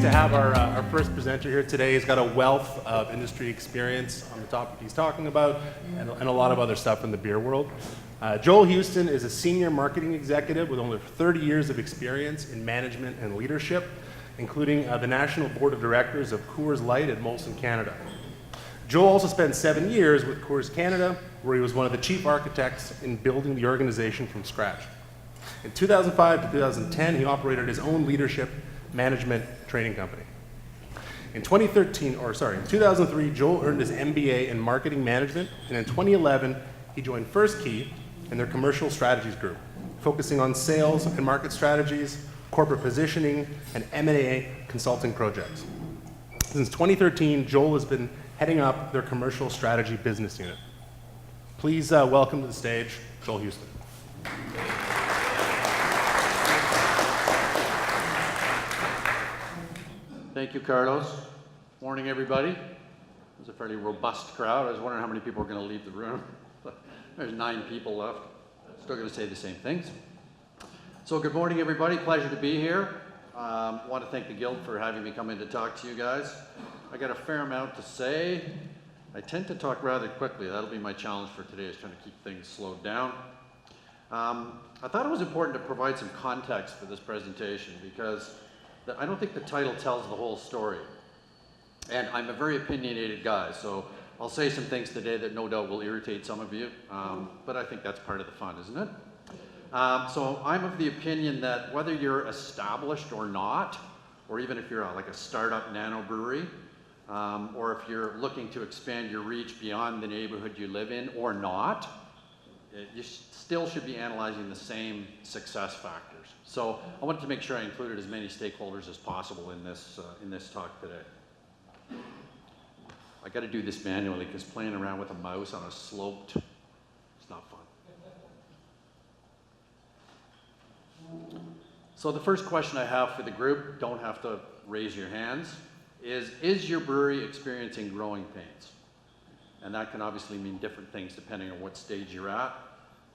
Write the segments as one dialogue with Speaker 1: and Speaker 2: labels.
Speaker 1: to have our first presenter here today. He's got a wealth of industry experience on the topic he's talking about and a lot of other stuff in the beer world. Joel Hueston is a senior marketing executive with over 30 years of experience in management and leadership, including the National Board of Directors of Coors Light at Molson, Canada. Joel also spent 7 years with Coors Canada, where he was one of the chief architects in building the organization from scratch. In 2005 to 2010, he operated his own leadership management training company. In 2003, Joel earned his MBA in marketing management, and in 2011, he joined First Key in their commercial strategies group, focusing on sales and market strategies, corporate positioning, and M&A consulting projects. Since 2013, Joel has been heading up their commercial strategy business unit. Please welcome to the stage, Joel Hueston.
Speaker 2: Thank you, Carlos. Morning, everybody. It was a fairly robust crowd. I was wondering how many people were going to leave the room. There's 9 people left. Still going to say the same things. So good morning, everybody. Pleasure to be here. I want to thank the Guild for having me come in to talk to you guys. I got a fair amount to say. I tend to talk rather quickly. That'll be my challenge for today, is trying to keep things slowed down. I thought it was important to provide some context for this presentation because I don't think the title tells the whole story. And I'm a very opinionated guy, so I'll say some things today that no doubt will irritate some of you, but I think that's part of the fun, isn't it? So I'm of the opinion that whether you're established or not, or even if you're like a startup nano brewery, or if you're looking to expand your reach beyond the neighborhood you live in or not, you still should be analyzing the same success factors. So I wanted to make sure I included as many stakeholders as possible in this talk today. I got to do this manually because playing around with a mouse on a sloped, it's not fun. So the first question I have for the group, don't have to raise your hands, is your brewery experiencing growing pains? And that can obviously mean different things depending on what stage you're at.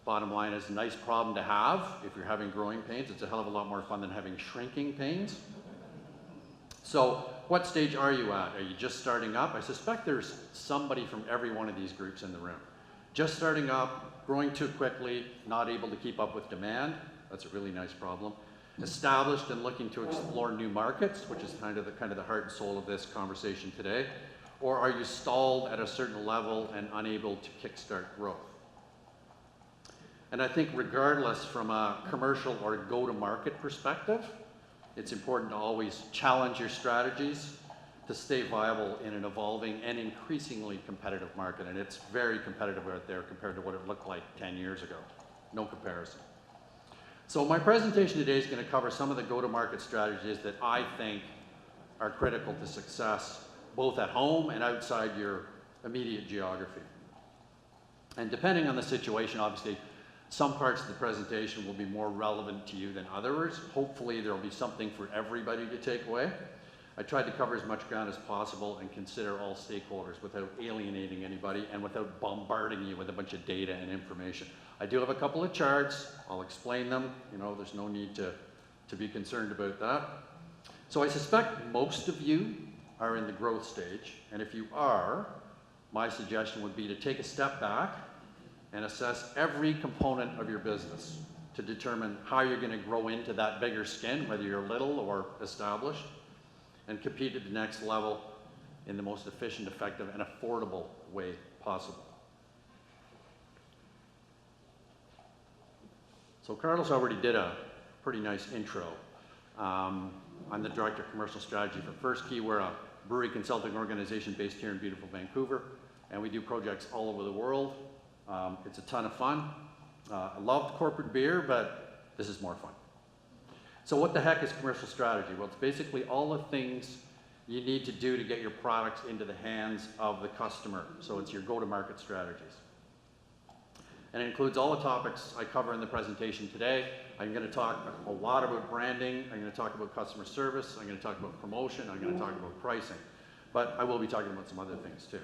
Speaker 2: Bottom line is a nice problem to have. If you're having growing pains, it's a hell of a lot more fun than having shrinking pains. So what stage are you at? Are you just starting up? I suspect there's somebody from every one of these groups in the room. Just starting up, growing too quickly, not able to keep up with demand. That's a really nice problem. Established and looking to explore new markets, which is kind of the heart and soul of this conversation today. Or are you stalled at a certain level and unable to kickstart growth? And I think regardless from a commercial or go-to-market perspective, it's important to always challenge your strategies to stay viable in an evolving and increasingly competitive market. And it's very competitive out there compared to what it looked like 10 years ago. No comparison. So my presentation today is going to cover some of the go-to-market strategies that I think are critical to success, both at home and outside your immediate geography. And depending on the situation, obviously, some parts of the presentation will be more relevant to you than others. Hopefully there will be something for everybody to take away. I tried to cover as much ground as possible and consider all stakeholders without alienating anybody and without bombarding you with a bunch of data and information. I do have a couple of charts. I'll explain them. You know, there's no need to be concerned about that. So I suspect most of you are in the growth stage. And if you are, my suggestion would be to take a step back and assess every component of your business to determine how you're going to grow into that bigger skin, whether you're little or established, and compete at the next level in the most efficient, effective, and affordable way possible. So Carlos already did a pretty nice intro. I'm the Director of Commercial Strategy for First Key. We're a brewery consulting organization based here in beautiful Vancouver, and we do projects all over the world. It's a ton of fun. I love corporate beer, but this is more fun. So what the heck is commercial strategy? Well, it's basically all the things you need to do to get your products into the hands of the customer. So it's your go-to-market strategies. And it includes all the topics I cover in the presentation today. I'm going to talk a lot about branding. I'm going to talk about customer service. I'm going to talk about promotion. I'm going to talk about pricing. But I will be talking about some other things too.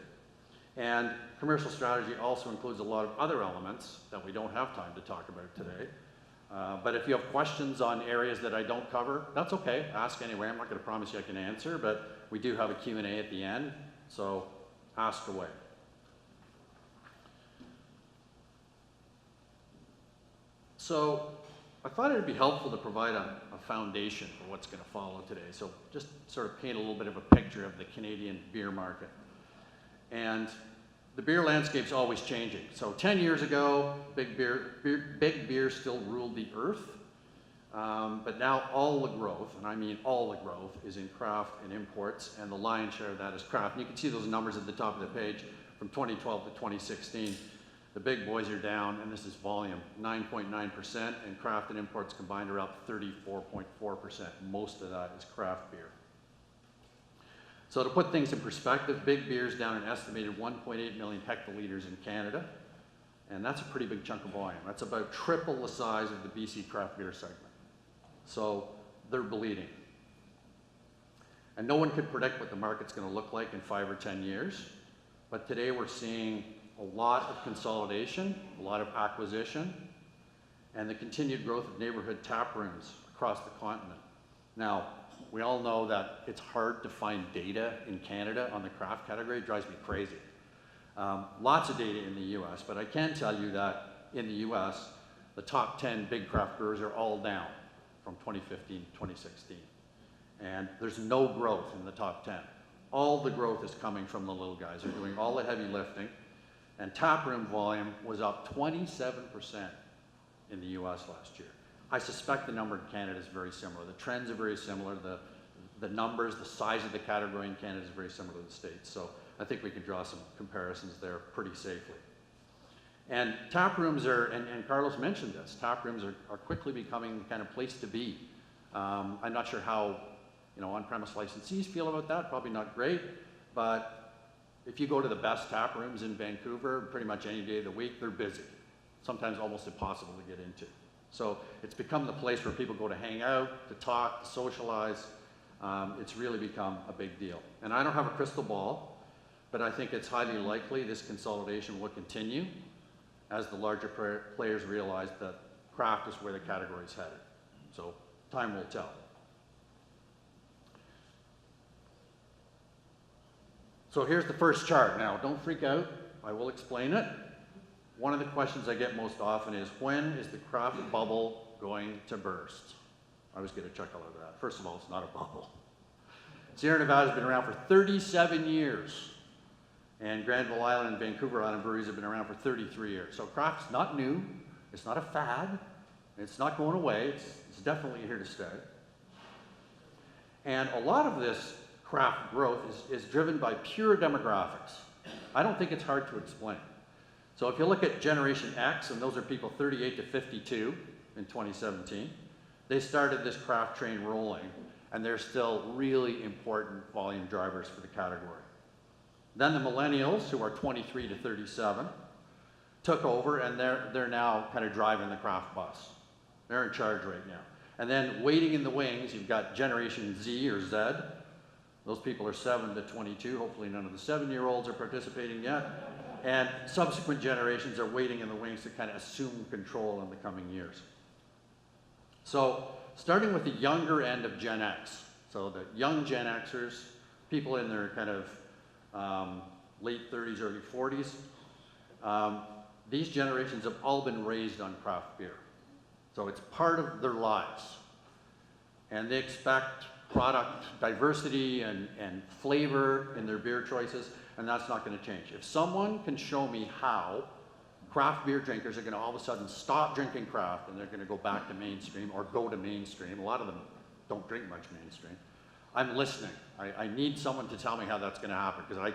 Speaker 2: And commercial strategy also includes a lot of other elements that we don't have time to talk about today. But if you have questions on areas that I don't cover, that's okay. Ask anyway. I'm not going to promise you I can answer, but we do have a Q&A at the end, so ask away. So I thought it would be helpful to provide a foundation for what's going to follow today. So just sort of paint a little bit of a picture of the Canadian beer market. And the beer landscape's always changing. So 10 years ago, big beer still ruled the earth. But now all the growth, and I mean all the growth, is in craft and imports, and the lion's share of that is craft. And you can see those numbers at the top of the page from 2012 to 2016. The big boys are down, and this is volume, 9.9%, and craft and imports combined are up 34.4%. Most of that is craft beer. So to put things in perspective, big beer is down an estimated 1.8 million hectoliters in Canada, and that's a pretty big chunk of volume. That's about triple the size of the BC craft beer segment. So they're bleeding. And no one could predict what the market's going to look like in 5 or 10 years, but today we're seeing a lot of consolidation, a lot of acquisition, and the continued growth of neighborhood tap rooms across the continent. Now, we all know that it's hard to find data in Canada on the craft category. It drives me crazy. Lots of data in the US, but I can tell you that in the US, the top 10 big craft brewers are all down from 2015 to 2016. And there's no growth in the top 10. All the growth is coming from the little guys. They're doing all the heavy lifting. And taproom volume was up 27% in the US last year. I suspect the number in Canada is very similar. The trends are very similar. The numbers, the size of the category in Canada is very similar to the States. So I think we can draw some comparisons there pretty safely. And tap rooms are, and Carlos mentioned this, tap rooms are quickly becoming the kind of place to be. I'm not sure how on-premise licensees feel about that, probably not great, but if you go to the best tap rooms in Vancouver, pretty much any day of the week, they're busy. Sometimes almost impossible to get into. So it's become the place where people go to hang out, to talk, to socialize. It's really become a big deal. And I don't have a crystal ball, but I think it's highly likely this consolidation will continue as the larger players realize that craft is where the category is headed. So time will tell. So here's the first chart. Now, don't freak out. I will explain it. One of the questions I get most often is, when is the craft bubble going to burst? I always get a chuckle out of that. First of all, it's not a bubble. Sierra Nevada has been around for 37 years. And Granville Island and Vancouver Island breweries have been around for 33 years. So craft's not new. It's not a fad. It's not going away. It's definitely here to stay. And a lot of this craft growth is driven by pure demographics. I don't think it's hard to explain. So if you look at Generation X, and those are people 38 to 52 in 2017, they started this craft train rolling, and they're still really important volume drivers for the category. Then the millennials, who are 23 to 37, took over, and they're now kind of driving the craft bus. They're in charge right now. And then waiting in the wings, you've got Generation Z or Z. Those people are 7 to 22. Hopefully none of the 7-year-olds are participating yet. And subsequent generations are waiting in the wings to kind of assume control in the coming years. So starting with the younger end of Gen X, so the young Gen Xers, people in their kind of late 30s, early 40s, these generations have all been raised on craft beer. So it's part of their lives. And they expect product diversity and flavor in their beer choices, and that's not going to change. If someone can show me how craft beer drinkers are going to all of a sudden stop drinking craft and they're going to go back to mainstream or go to mainstream, a lot of them don't drink much mainstream, I'm listening. I need someone to tell me how that's going to happen, because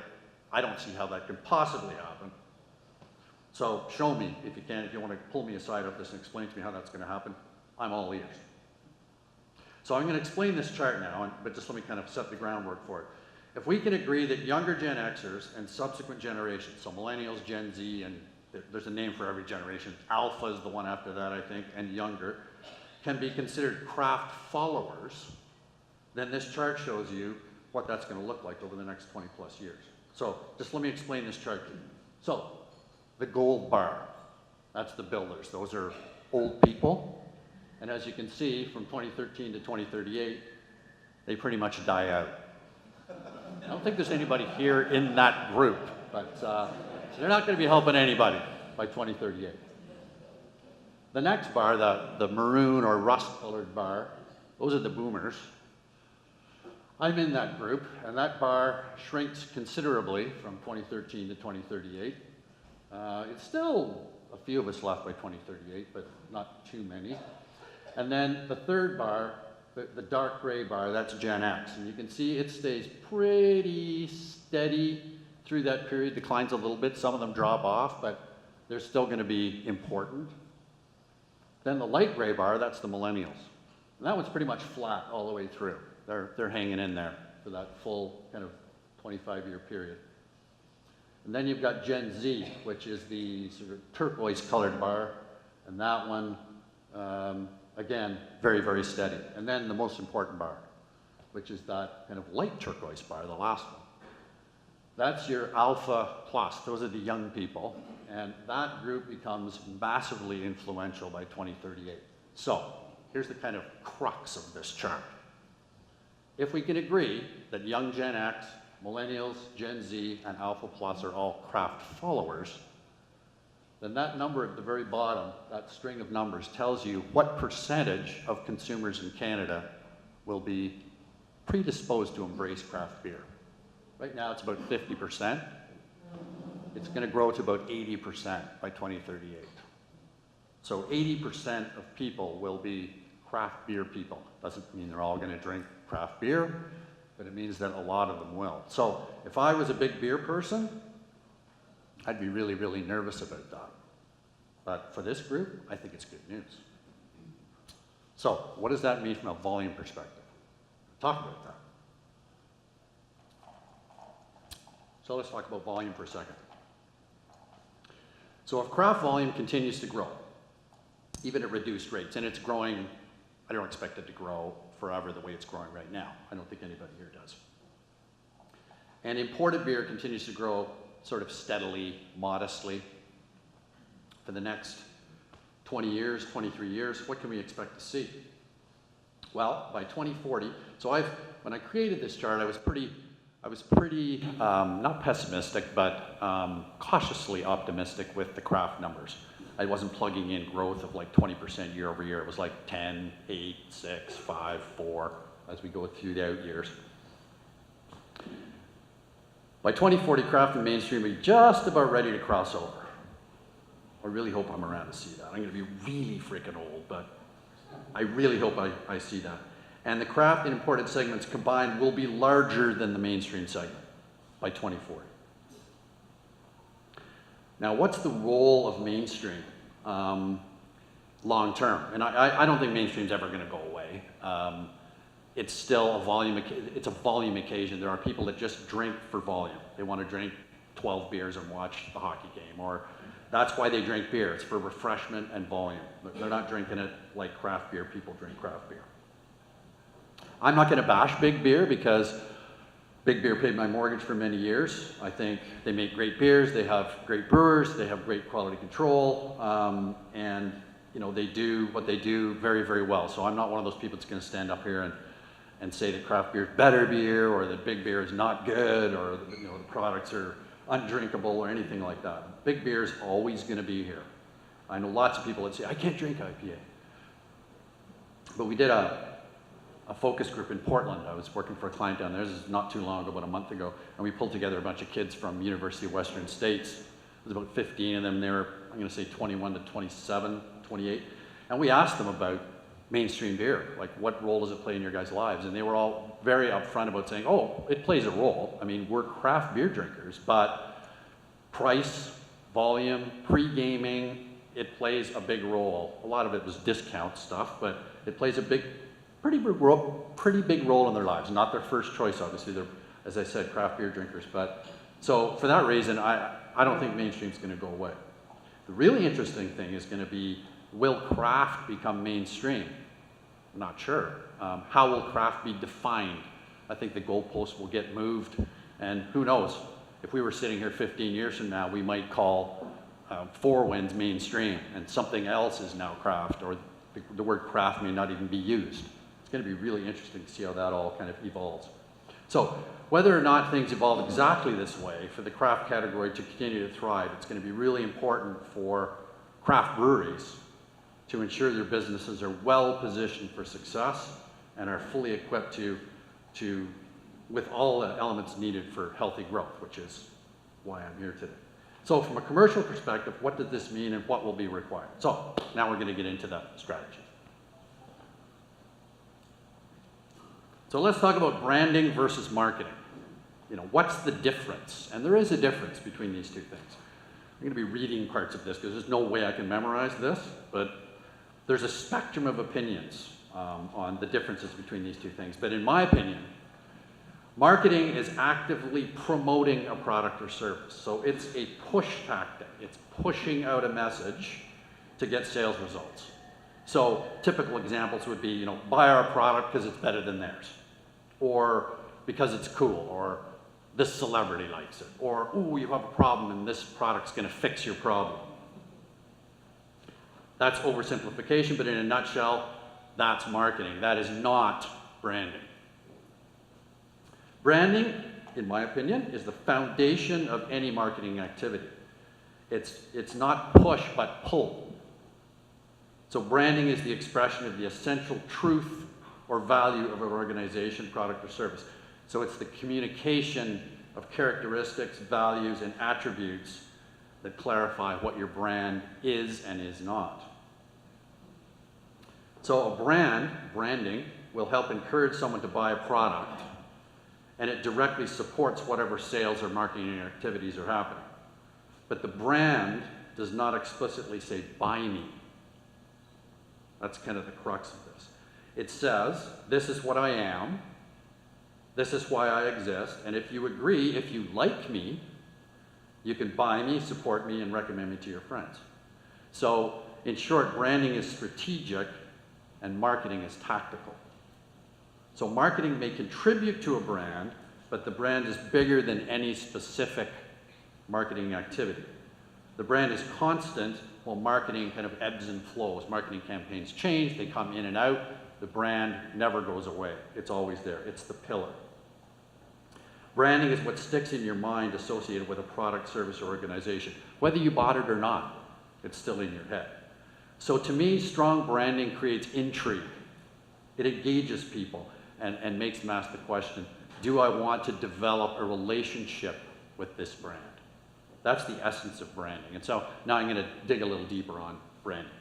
Speaker 2: I don't see how that could possibly happen. So show me if you can. If you want to pull me aside of this and explain to me how that's going to happen, I'm all ears. So I'm going to explain this chart now, but just let me kind of set the groundwork for it. If we can agree that younger Gen Xers and subsequent generations, so millennials, Gen Z, and there's a name for every generation, Alpha is the one after that, I think, and younger, can be considered craft followers, then this chart shows you what that's going to look like over the next 20 plus years. So just let me explain this chart to you. So the gold bar, that's the builders. Those are old people. And as you can see, from 2013 to 2038, they pretty much die out. I don't think there's anybody here in that group, but so they're not going to be helping anybody by 2038. The next bar, the maroon or rust-colored bar, those are the boomers. I'm in that group, and that bar shrinks considerably from 2013 to 2038. It's still a few of us left by 2038, but not too many. And then the third bar, the dark gray bar, that's Gen X. And you can see it stays pretty steady through that period, declines a little bit. Some of them drop off, but they're still going to be important. Then the light gray bar, that's the millennials. And that one's pretty much flat all the way through. They're hanging in there for that full kind of 25-year period. And then you've got Gen Z, which is the sort of turquoise-colored bar, and that one, again, very, very steady. And then the most important bar, which is that kind of light turquoise bar, the last one. That's your Alpha Plus. Those are the young people, and that group becomes massively influential by 2038. So here's the kind of crux of this chart. If we can agree that young Gen X, millennials, Gen Z, and Alpha Plus are all craft followers, then that number at the very bottom, that string of numbers, tells you what percentage of consumers in Canada will be predisposed to embrace craft beer. Right now it's about 50%. It's going to grow to about 80% by 2038. So 80% of people will be craft beer people. Doesn't mean they're all going to drink craft beer, but it means that a lot of them will. So if I was a big beer person, I'd be really, really nervous about that. But for this group, I think it's good news. So what does that mean from a volume perspective? Talk about that. So let's talk about volume for a second. So if craft volume continues to grow, even at reduced rates, and it's growing, I don't expect it to grow forever the way it's growing right now. I don't think anybody here does. And imported beer continues to grow sort of steadily, modestly. For the next 20 years, 23 years, what can we expect to see? Well, by 2040, so when I created this chart, I was pretty not pessimistic, but cautiously optimistic with the craft numbers. I wasn't plugging in growth of like 20% year over year. It was like 10, 8, 6, 5, 4 as we go through the out years. By 2040, craft and mainstream will be just about ready to cross over. I really hope I'm around to see that. I'm going to be really freaking old, but I really hope I see that. And the craft and imported segments combined will be larger than the mainstream segment by 2040. Now, what's the role of mainstream long term? And I don't think mainstream's ever going to go away. It's still a volume occasion. There are people that just drink for volume. They want to drink 12 beers and watch the hockey game, or that's why they drink beer. It's for refreshment and volume. They're not drinking it like craft beer people drink craft beer. I'm not going to bash Big Beer because Big Beer paid my mortgage for many years. I think they make great beers, they have great brewers, they have great quality control, and you know, they do what they do very, very well. So I'm not one of those people that's going to stand up here and say that craft beer is better beer, or that Big Beer is not good, or you know, the products are undrinkable, or anything like that. Big Beer is always going to be here. I know lots of people that say, I can't drink IPA. But we did a focus group in Portland. I was working for a client down there. This is not too long ago, about a month ago. And we pulled together a bunch of kids from University of Western States. There was about 15 of them. They were, I'm going to say 21 to 27, 28. And we asked them about mainstream beer. Like, what role does it play in your guys' lives? And they were all very upfront about saying, oh, it plays a role. I mean, we're craft beer drinkers, but price, volume, pre-gaming, it plays a big role. A lot of it was discount stuff, but it plays a pretty big role in their lives. Not their first choice, obviously. They're, as I said, craft beer drinkers. But so for that reason, I don't think mainstream's going to go away. The really interesting thing is going to be, will craft become mainstream? I'm not sure. How will craft be defined? I think the goalposts will get moved, and who knows? If we were sitting here 15 years from now, we might call Four Winds mainstream, and something else is now craft, or The word craft may not even be used. It's going to be really interesting to see how that all kind of evolves. So whether or not things evolve exactly this way for the craft category to continue to thrive, it's going to be really important for craft breweries to ensure their businesses are well positioned for success and are fully equipped with all the elements needed for healthy growth, which is why I'm here today. So from a commercial perspective, what does this mean and what will be required? So now we're going to get into the strategy. So let's talk about branding versus marketing. What's the difference? And there is a difference between these two things. I'm going to be reading parts of this because there's no way I can memorize this, but there's a spectrum of opinions on the differences between these two things. But in my opinion, marketing is actively promoting a product or service. So it's a push tactic. It's pushing out a message to get sales results. So typical examples would be, buy our product because it's better than theirs, or because it's cool, or this celebrity likes it, or, ooh, you have a problem and this product's going to fix your problem. That's oversimplification, but in a nutshell, that's marketing. That is not branding. Branding, in my opinion, is the foundation of any marketing activity. It's not push, but pull. So branding is the expression of the essential truth or value of an organization, product, or service. So it's the communication of characteristics, values, and attributes that clarify what your brand is and is not. So branding, will help encourage someone to buy a product, and it directly supports whatever sales or marketing activities are happening. But the brand does not explicitly say, buy me. That's kind of the crux of this. It says, this is what I am, this is why I exist, and if you agree, if you like me, you can buy me, support me, and recommend me to your friends. So, in short, branding is strategic and marketing is tactical. So marketing may contribute to a brand, but the brand is bigger than any specific marketing activity. The brand is constant, while marketing kind of ebbs and flows. Marketing campaigns change, they come in and out. The brand never goes away. It's always there. It's the pillar. Branding is what sticks in your mind associated with a product, service, or organization. Whether you bought it or not, it's still in your head. So to me, strong branding creates intrigue. It engages people and makes them ask the question, do I want to develop a relationship with this brand? That's the essence of branding. And so now I'm going to dig a little deeper on branding.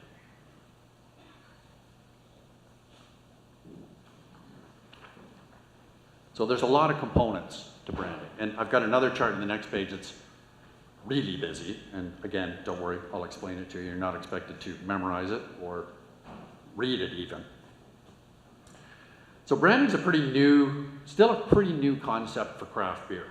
Speaker 2: So there's a lot of components to branding. And I've got another chart in the next page that's really busy. And again, don't worry, I'll explain it to you. You're not expected to memorize it or read it even. So branding's still a pretty new concept for craft beer.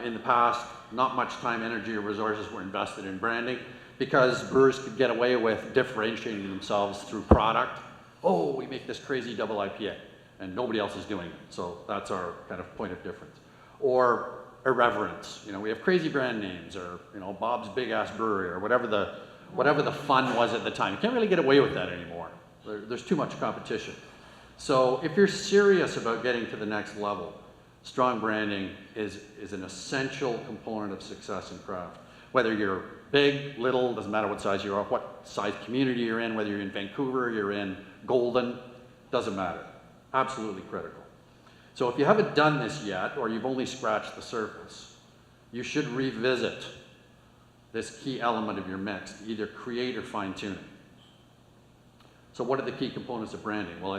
Speaker 2: In the past, not much time, energy, or resources were invested in branding because brewers could get away with differentiating themselves through product. Oh, we make this crazy double IPA, and nobody else is doing it. So that's our kind of point of difference. Or irreverence. We have crazy brand names, or Bob's Big Ass Brewery, or whatever the fun was at the time. You can't really get away with that anymore. There's too much competition. So if you're serious about getting to the next level, strong branding is an essential component of success in craft. Whether you're big, little, doesn't matter what size you are, what size community you're in, whether you're in Vancouver, you're in Golden, doesn't matter. Absolutely critical. So if you haven't done this yet, or you've only scratched the surface, you should revisit this key element of your mix to either create or fine-tune it. So what are the key components of branding? Well,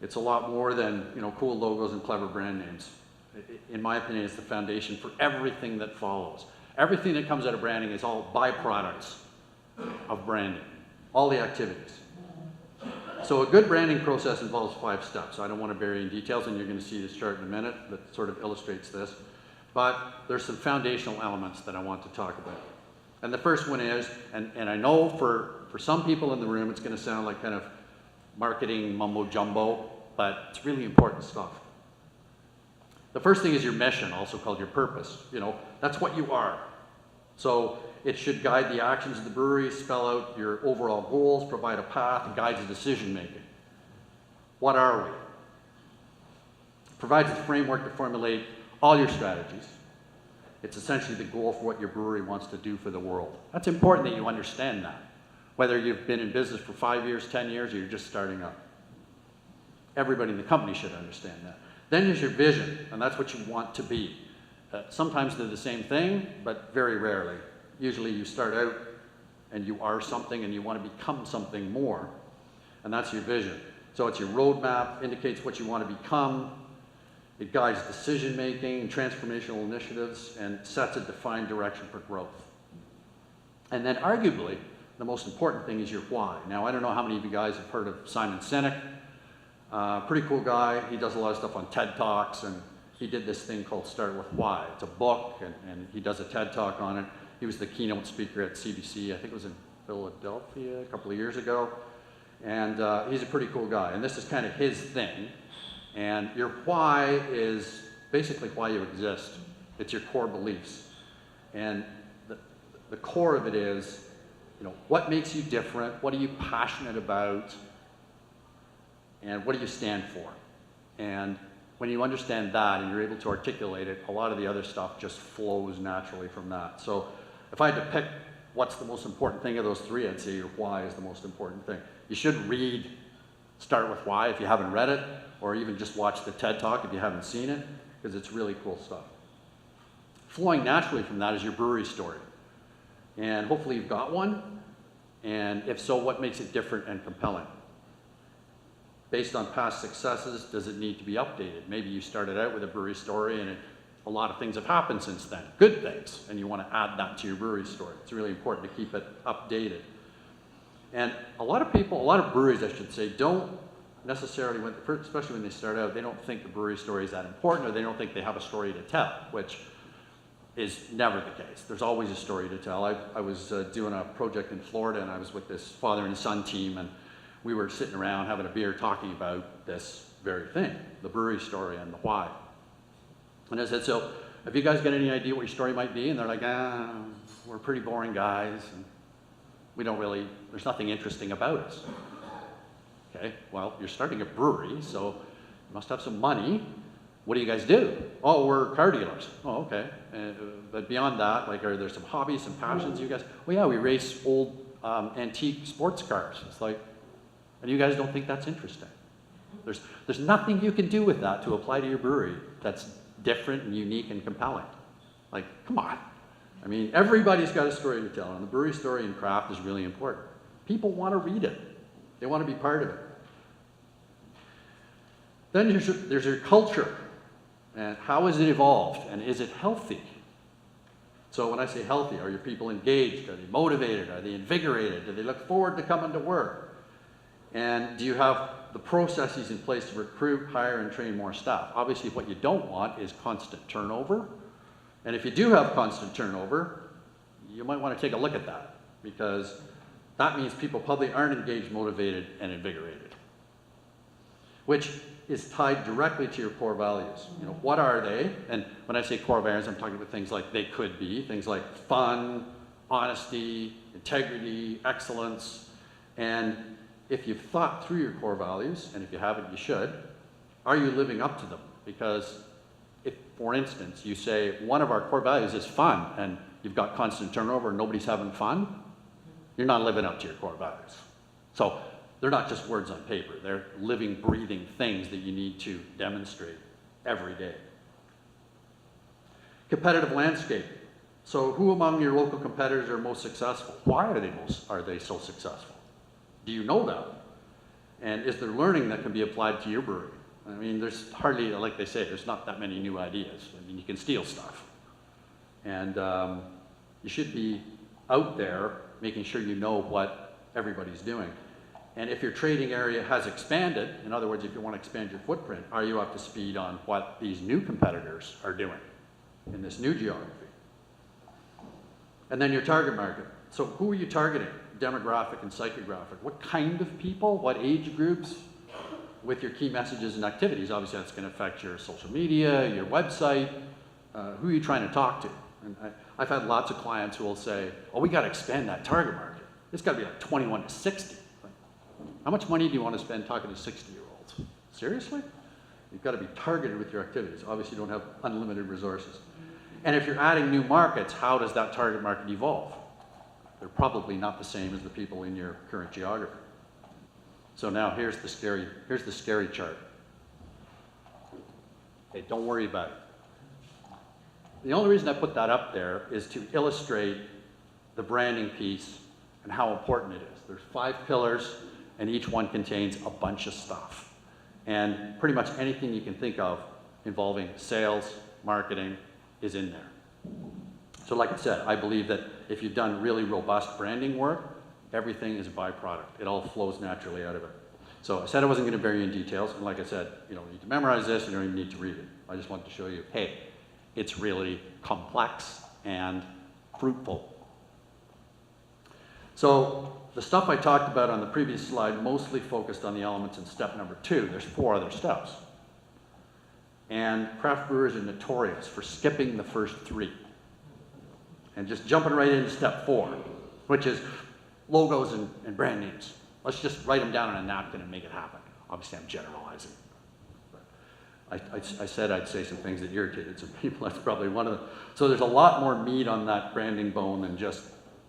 Speaker 2: it's a lot more than cool logos and clever brand names. In my opinion, it's the foundation for everything that follows. Everything that comes out of branding is all byproducts of branding, all the activities. So a good branding process involves 5 steps. I don't want to bury in details, and you're going to see this chart in a minute that sort of illustrates this. But there's some foundational elements that I want to talk about. And the first one is, and I know for some people in the room, it's going to sound like kind of marketing mumbo jumbo, but it's really important stuff. The first thing is your mission, also called your purpose. That's what you are. So it should guide the actions of the brewery, spell out your overall goals, provide a path, and guides the decision making. What are we? Provides a framework to formulate all your strategies. It's essentially the goal for what your brewery wants to do for the world. That's important that you understand that, whether you've been in business for 5 years, 10 years, or you're just starting up. Everybody in the company should understand that. Then there's your vision, and that's what you want to be. Sometimes they're the same thing, but very rarely. Usually you start out and you are something and you want to become something more, and that's your vision. So it's your roadmap, indicates what you want to become. It guides decision-making, transformational initiatives, and sets a defined direction for growth. And then arguably, the most important thing is your why. Now, I don't know how many of you guys have heard of Simon Sinek. Pretty cool guy. He does a lot of stuff on TED Talks, and he did this thing called Start With Why. It's a book, and he does a TED Talk on it. He was the keynote speaker at CBC. I think it was in Philadelphia a couple of years ago. And he's a pretty cool guy. And this is kind of his thing. And your why is basically why you exist. It's your core beliefs. And the core of it is, what makes you different? What are you passionate about? And what do you stand for? And when you understand that and you're able to articulate it, a lot of the other stuff just flows naturally from that. So if I had to pick what's the most important thing of those three, I'd say your why is the most important thing. You should read Start With Why if you haven't read it, or even just watch the TED Talk if you haven't seen it, because it's really cool stuff. Flowing naturally from that is your brewery story. And hopefully you've got one, and if so, what makes it different and compelling? Based on past successes, does it need to be updated? Maybe you started out with a brewery story and a lot of things have happened since then, good things, and you want to add that to your brewery story. It's really important to keep it updated. And a lot of breweries, I should say, don't necessarily, especially when they start out, they don't think the brewery story is that important, or they don't think they have a story to tell, which is never the case. There's always a story to tell. I was doing a project in Florida, and I was with this father and son team, and we were sitting around having a beer talking about this very thing, the brewery story and the why. And I said, so have you guys got any idea what your story might be? And they're like, we're pretty boring guys, and there's nothing interesting about us. Okay, well, you're starting a brewery, so you must have some money. What do you guys do? Oh, we're car dealers. Oh, okay. But beyond that, are there some hobbies, some passions you guys? Well, yeah, we race old antique sports cars. It's like, and you guys don't think that's interesting. There's nothing you can do with that to apply to your brewery that's different and unique and compelling. Come on. I mean, everybody's got a story to tell, and the brewery story in craft is really important. People want to read it. They want to be part of it. Then there's your culture, and how has it evolved, and is it healthy? So when I say healthy, are your people engaged? Are they motivated? Are they invigorated? Do they look forward to coming to work? And do you have the processes in place to recruit, hire, and train more staff? Obviously, what you don't want is constant turnover. And if you do have constant turnover, you might want to take a look at that, because that means people probably aren't engaged, motivated, and invigorated, which is tied directly to your core values. What are they? And when I say core values, I'm talking about things like they could be, things like fun, honesty, integrity, excellence. And if you've thought through your core values, and if you haven't, you should, are you living up to them? Because if, for instance, you say one of our core values is fun, and you've got constant turnover and nobody's having fun, you're not living up to your core values. So they're not just words on paper. They're living, breathing things that you need to demonstrate every day. Competitive landscape. So who among your local competitors are most successful? Why are they so successful? Do you know that? And is there learning that can be applied to your brewery? I mean, there's hardly, like they say, there's not that many new ideas. I mean, you can steal stuff. And you should be out there making sure you know what everybody's doing. And if your trading area has expanded, in other words, if you want to expand your footprint, are you up to speed on what these new competitors are doing in this new geography? And then your target market. So who are you targeting? Demographic and psychographic. What kind of people? What age groups? With your key messages and activities, obviously that's going to affect your social media, your website. Who are you trying to talk to? And I've had lots of clients who will say, oh, we got to expand that target market. It's got to be like 21 to 60. Like, how much money do you want to spend talking to 60-year-olds? Seriously? You've got to be targeted with your activities. Obviously, you don't have unlimited resources. And if you're adding new markets, how does that target market evolve? They're probably not the same as the people in your current geography. So now here's the scary chart. Okay, don't worry about it. The only reason I put that up there is to illustrate the branding piece and how important it is. There's 5 pillars, and each one contains a bunch of stuff. And pretty much anything you can think of involving sales, marketing, is in there. So like I said, I believe that if you've done really robust branding work, everything is a byproduct. It all flows naturally out of it. So I said I wasn't going to bury you in details, and like I said, you don't need to memorize this, you don't even need to read it. I just wanted to show you, hey, it's really complex and fruitful. So the stuff I talked about on the previous slide mostly focused on the elements in step number 2. There's 4 other steps. And craft brewers are notorious for skipping the first 3 and just jumping right into step 4, which is logos and brand names. Let's just write them down on a napkin and make it happen. Obviously, I'm generalizing. I said I'd say some things that irritated some people. That's probably one of them. So there's a lot more meat on that branding bone than just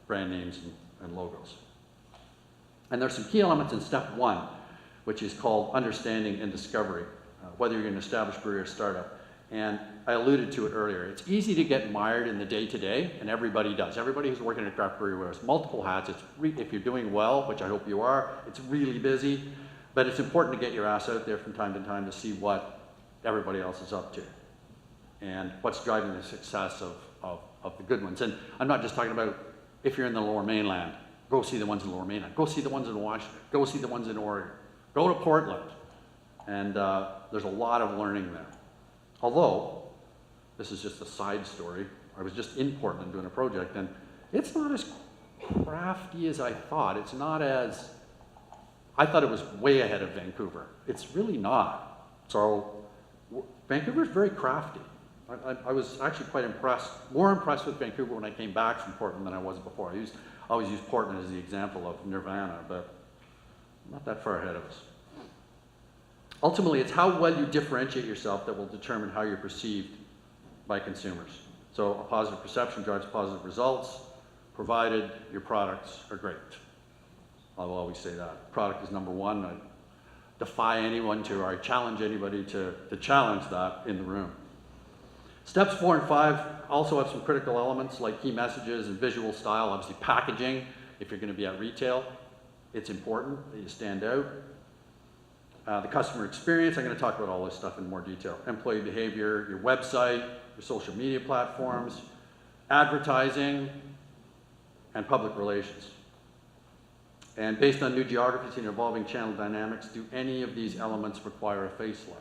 Speaker 2: brand names and logos. And there's some key elements in step 1, which is called understanding and discovery, whether you're an established brewery or startup. And I alluded to it earlier. It's easy to get mired in the day-to-day, and everybody does. Everybody who's working at a craft brewery wears multiple hats. If you're doing well, which I hope you are, it's really busy. But it's important to get your ass out there from time to time to see what everybody else is up to and what's driving the success of the good ones. And I'm not just talking about if you're in the Lower Mainland, go see the ones in the Lower Mainland. Go see the ones in Washington. Go see the ones in Oregon. Go to Portland. And there's a lot of learning there. Although, this is just a side story. I was just in Portland doing a project, and it's not as crafty as I thought. It's not as, I thought it was way ahead of Vancouver. It's really not. So, Vancouver's very crafty. I was actually quite impressed, more impressed with Vancouver when I came back from Portland than I was before. I always use Portland as the example of Nirvana, but not that far ahead of us. Ultimately, it's how well you differentiate yourself that will determine how you're perceived by consumers. So a positive perception drives positive results, provided your products are great. I'll always say that. Product is number 1. I defy anyone to, or I challenge anybody to challenge that in the room. Steps 4 and 5 also have some critical elements like key messages and visual style. Obviously packaging, if you're going to be at retail, it's important that you stand out. The customer experience, I'm going to talk about all this stuff in more detail. Employee behavior, your website, your social media platforms, advertising, and public relations. And based on new geographies and evolving channel dynamics, do any of these elements require a facelift?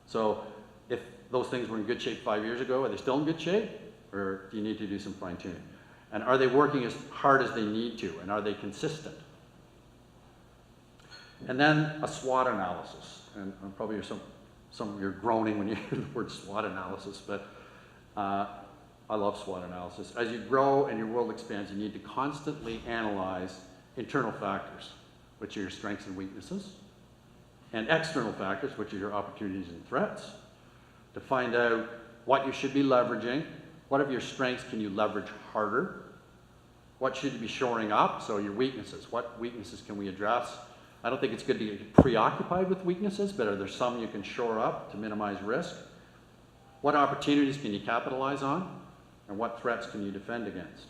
Speaker 2: So if those things were in good shape 5 years ago, are they still in good shape? Or do you need to do some fine tuning? And are they working as hard as they need to? And are they consistent? And then a SWOT analysis. And probably some of you are groaning when you hear the word SWOT analysis, but I love SWOT analysis. As you grow and your world expands, you need to constantly analyze internal factors, which are your strengths and weaknesses, and external factors, which are your opportunities and threats, to find out what you should be leveraging, what of your strengths can you leverage harder, what should you be shoring up, so your weaknesses, what weaknesses can we address. I don't think it's good to get preoccupied with weaknesses, but are there some you can shore up to minimize risk? What opportunities can you capitalize on? And what threats can you defend against?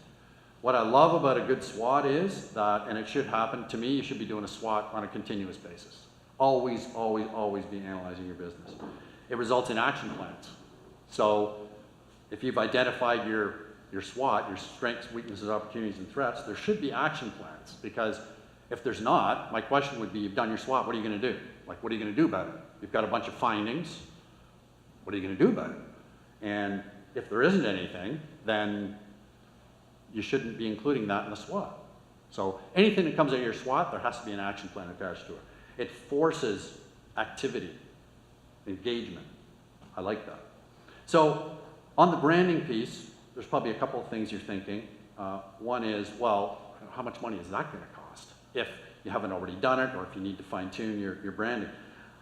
Speaker 2: What I love about a good SWOT is that, and it should happen to me, you should be doing a SWOT on a continuous basis. Always, always, always be analyzing your business. It results in action plans. So if you've identified your SWOT, your strengths, weaknesses, opportunities, and threats, there should be action plans, because if there's not, my question would be, you've done your SWOT, what are you going to do? Like, what are you going to do about it? You've got a bunch of findings. What are you going to do about it? And if there isn't anything, then you shouldn't be including that in the SWOT. So anything that comes out of your SWOT, there has to be an action plan attached to it. It forces activity, engagement. I like that. So on the branding piece, there's probably a couple of things you're thinking. One is, well, how much money is that going to cost if you haven't already done it, or if you need to fine tune your branding?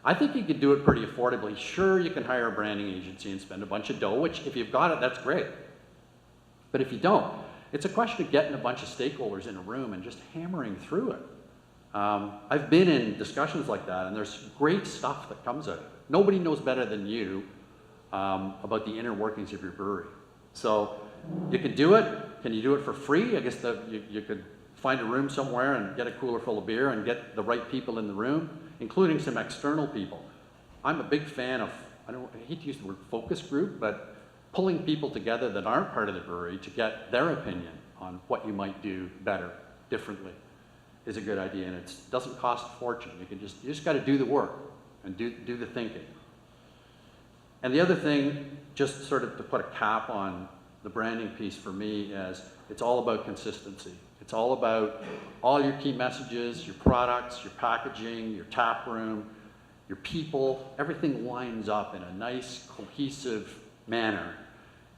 Speaker 2: I think you could do it pretty affordably. Sure, you can hire a branding agency and spend a bunch of dough, which if you've got it, that's great. But if you don't, it's a question of getting a bunch of stakeholders in a room and just hammering through it. I've been in discussions like that, and there's great stuff that comes out of it. Nobody knows better than you about the inner workings of your brewery. So you can do it. Can you do it for free? I guess you could find a room somewhere and get a cooler full of beer and get the right people in the room, including some external people. I'm a big fan of, I hate to use the word focus group, but pulling people together that aren't part of the brewery to get their opinion on what you might do better, differently, is a good idea. And it doesn't cost a fortune. You just got to do the work and do the thinking. And the other thing, just sort of to put a cap on the branding piece for me, is it's all about consistency. It's all about all your key messages, your products, your packaging, your tap room, your people. Everything lines up in a nice, cohesive manner.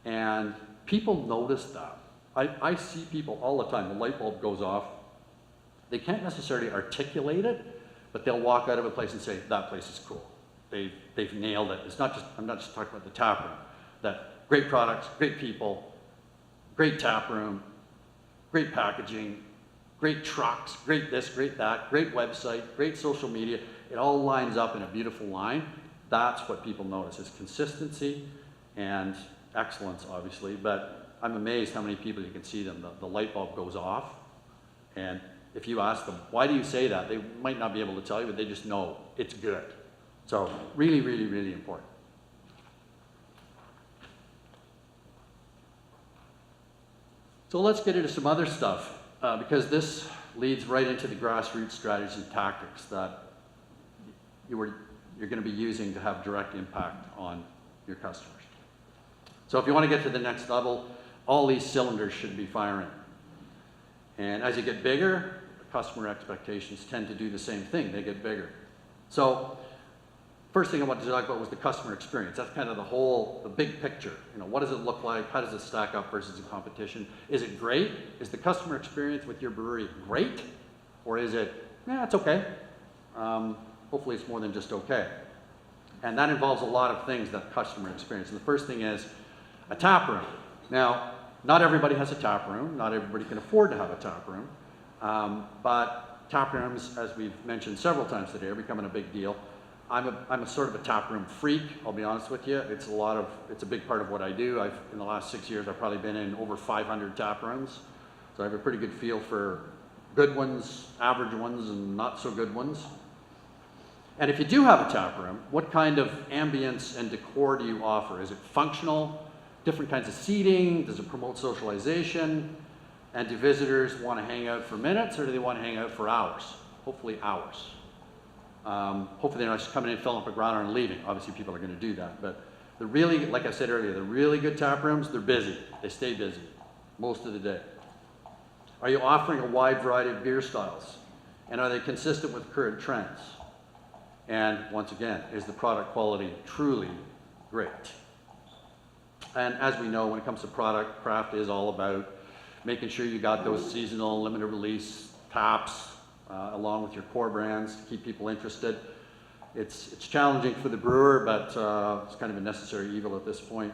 Speaker 2: And people notice that. I see people all the time. The light bulb goes off. They can't necessarily articulate it, but they'll walk out of a place and say, that place is cool. They've nailed it. It's not just, I'm not just talking about the tap room. That great products, great people, great tap room, great packaging, great trucks, great this, great that, great website, great social media. It all lines up in a beautiful line. That's what people notice, is consistency and excellence, obviously. But I'm amazed how many people you can see them. The light bulb goes off. And if you ask them, why do you say that? They might not be able to tell you, but they just know it's good. So really, really, really important. So let's get into some other stuff, because this leads right into the grassroots strategies and tactics that you're going to be using to have direct impact on your customers. So if you want to get to the next level, all these cylinders should be firing. And as you get bigger, customer expectations tend to do the same thing. They get bigger. So first thing I wanted to talk about was the customer experience. That's kind of the big picture. You know, what does it look like? How does it stack up versus the competition? Is it great? Is the customer experience with your brewery great? Or is it, it's okay. Hopefully it's more than just okay. And that involves a lot of things, that customer experience. And the first thing is a tap room. Now, not everybody has a tap room. Not everybody can afford to have a tap room. But tap rooms, as we've mentioned several times today, are becoming a big deal. I'm a sort of a tap room freak, I'll be honest with you. It's a big part of what I do. In the last 6 years, I've probably been in over 500 tap rooms. So I have a pretty good feel for good ones, average ones, and not so good ones. And if you do have a tap room, what kind of ambience and decor do you offer? Is it functional? Different kinds of seating? Does it promote socialization? And do visitors want to hang out for minutes, or do they want to hang out for hours? Hopefully hours. Hopefully they're not just coming in, filling up a growler and leaving. Obviously people are going to do that. But the really, like I said earlier, the really good tap rooms, they're busy. They stay busy most of the day. Are you offering a wide variety of beer styles? And are they consistent with current trends? And once again, is the product quality truly great? And as we know, when it comes to product, craft is all about making sure you got those seasonal, limited release taps, along with your core brands to keep people interested. It's challenging for the brewer, but it's kind of a necessary evil at this point.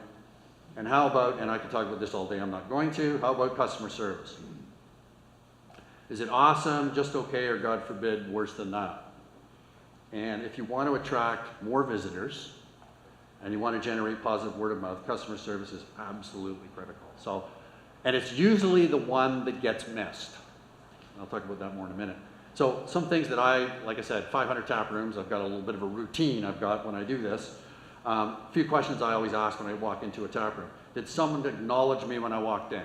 Speaker 2: And how about, and I could talk about this all day, I'm not going to, how about customer service? Is it awesome, just okay, or God forbid, worse than that? And if you want to attract more visitors, and you want to generate positive word of mouth, customer service is absolutely critical. So, and it's usually the one that gets missed. I'll talk about that more in a minute. So some things that like I said, 500 tap rooms, I've got a little bit of a routine I've got when I do this. A few questions I always ask when I walk into a tap room. Did someone acknowledge me when I walked in?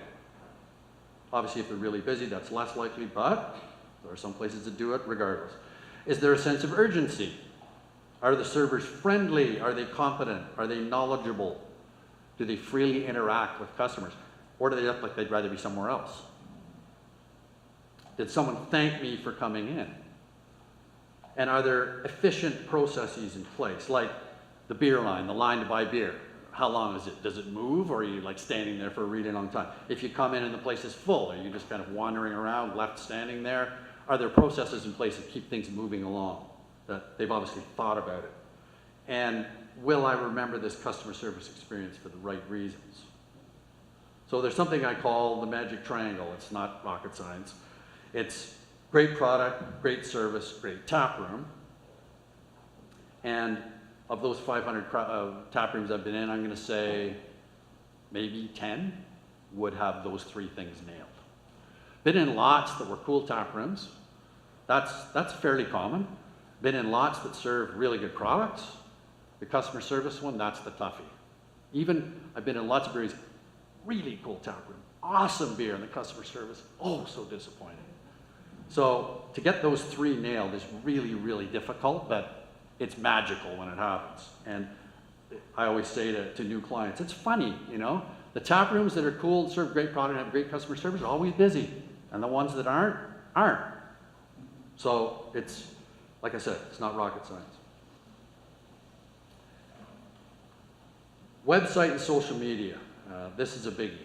Speaker 2: Obviously, if they're really busy, that's less likely, but there are some places that do it regardless. Is there a sense of urgency? Are the servers friendly? Are they competent? Are they knowledgeable? Do they freely interact with customers? Or do they look like they'd rather be somewhere else? Did someone thank me for coming in? And are there efficient processes in place, like the beer line, the line to buy beer? how long is it? Does it move, or are you like standing there for a really long time? If you come in and the place is full, are you just kind of wandering around, left standing there? Are there processes in place that keep things moving along? That they've obviously thought about it. And will I remember this customer service experience for the right reasons? So there's something I call the magic triangle. It's not rocket science. It's great product, great service, great tap room. And of those 500 tap rooms I've been in, I'm going to say maybe 10 would have those three things nailed. Been in lots that were cool tap rooms. That's fairly common. Been in lots that serve really good products. The customer service one, that's the toughie. Even, I've been in lots of breweries, really cool tap room, awesome beer, and the customer service, oh, so disappointing. So to get those three nailed is really, really difficult, but it's magical when it happens. And I always say to new clients, it's funny, you know, the tap rooms that are cool, serve great product, have great customer service are always busy, and the ones that aren't. So it's, like I said, it's not rocket science. Website and social media, this is a biggie.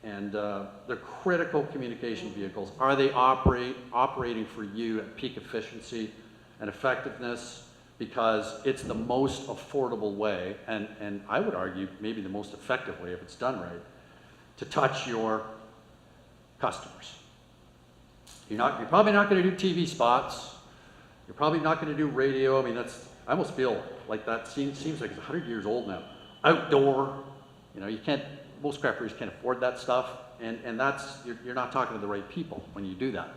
Speaker 2: And they're critical communication vehicles. Are they operating for you at peak efficiency and effectiveness? Because it's the most affordable way, and I would argue maybe the most effective way if it's done right, to touch your customers. You're probably not going to do TV spots. You're probably not going to do radio. I mean, I almost feel like that seems like it's 100 years old now. Outdoor, you know, you can't, most craft breweries can't afford that stuff, and you're not talking to the right people when you do that.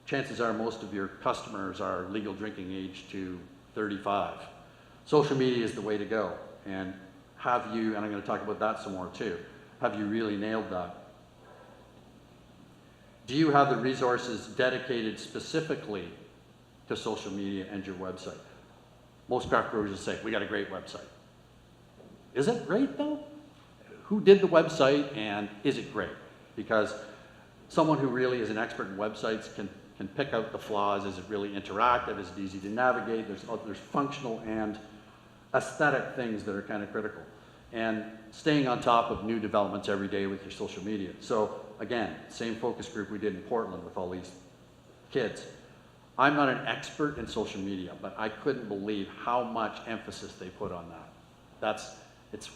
Speaker 2: Chances are most of your customers are legal drinking age to 35. Social media is the way to go, and have you, and I'm going to talk about that some more too, have you really nailed that? Do you have the resources dedicated specifically to social media and your website? Most craft brewers will say, we got a great website. Is it great though? Who did the website, and is it great? Because someone who really is an expert in websites can pick out the flaws. Is it really interactive? Is it easy to navigate? There's functional and aesthetic things that are kind of critical. And staying on top of new developments every day with your social media. So again, same focus group we did in Portland with all these kids. I'm not an expert in social media, but I couldn't believe how much emphasis they put on that. It's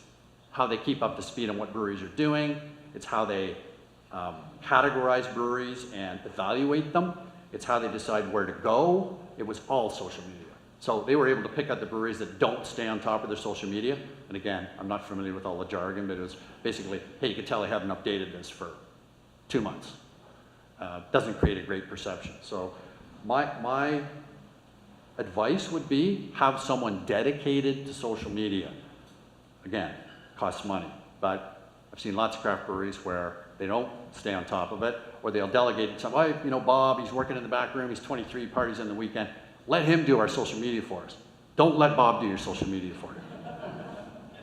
Speaker 2: how they keep up to speed on what breweries are doing. It's how they categorize breweries and evaluate them. It's how they decide where to go. It was all social media. So they were able to pick out the breweries that don't stay on top of their social media. And again, I'm not familiar with all the jargon, but it was basically, hey, you can tell I haven't updated this for 2 months. Doesn't create a great perception. So my advice would be have someone dedicated to social media. Again, costs money, but I've seen lots of craft breweries where they don't stay on top of it, or they'll delegate it to somebody. You know, Bob, he's working in the back room, he's 23, parties on the weekend. Let him do our social media for us. Don't let Bob do your social media for you.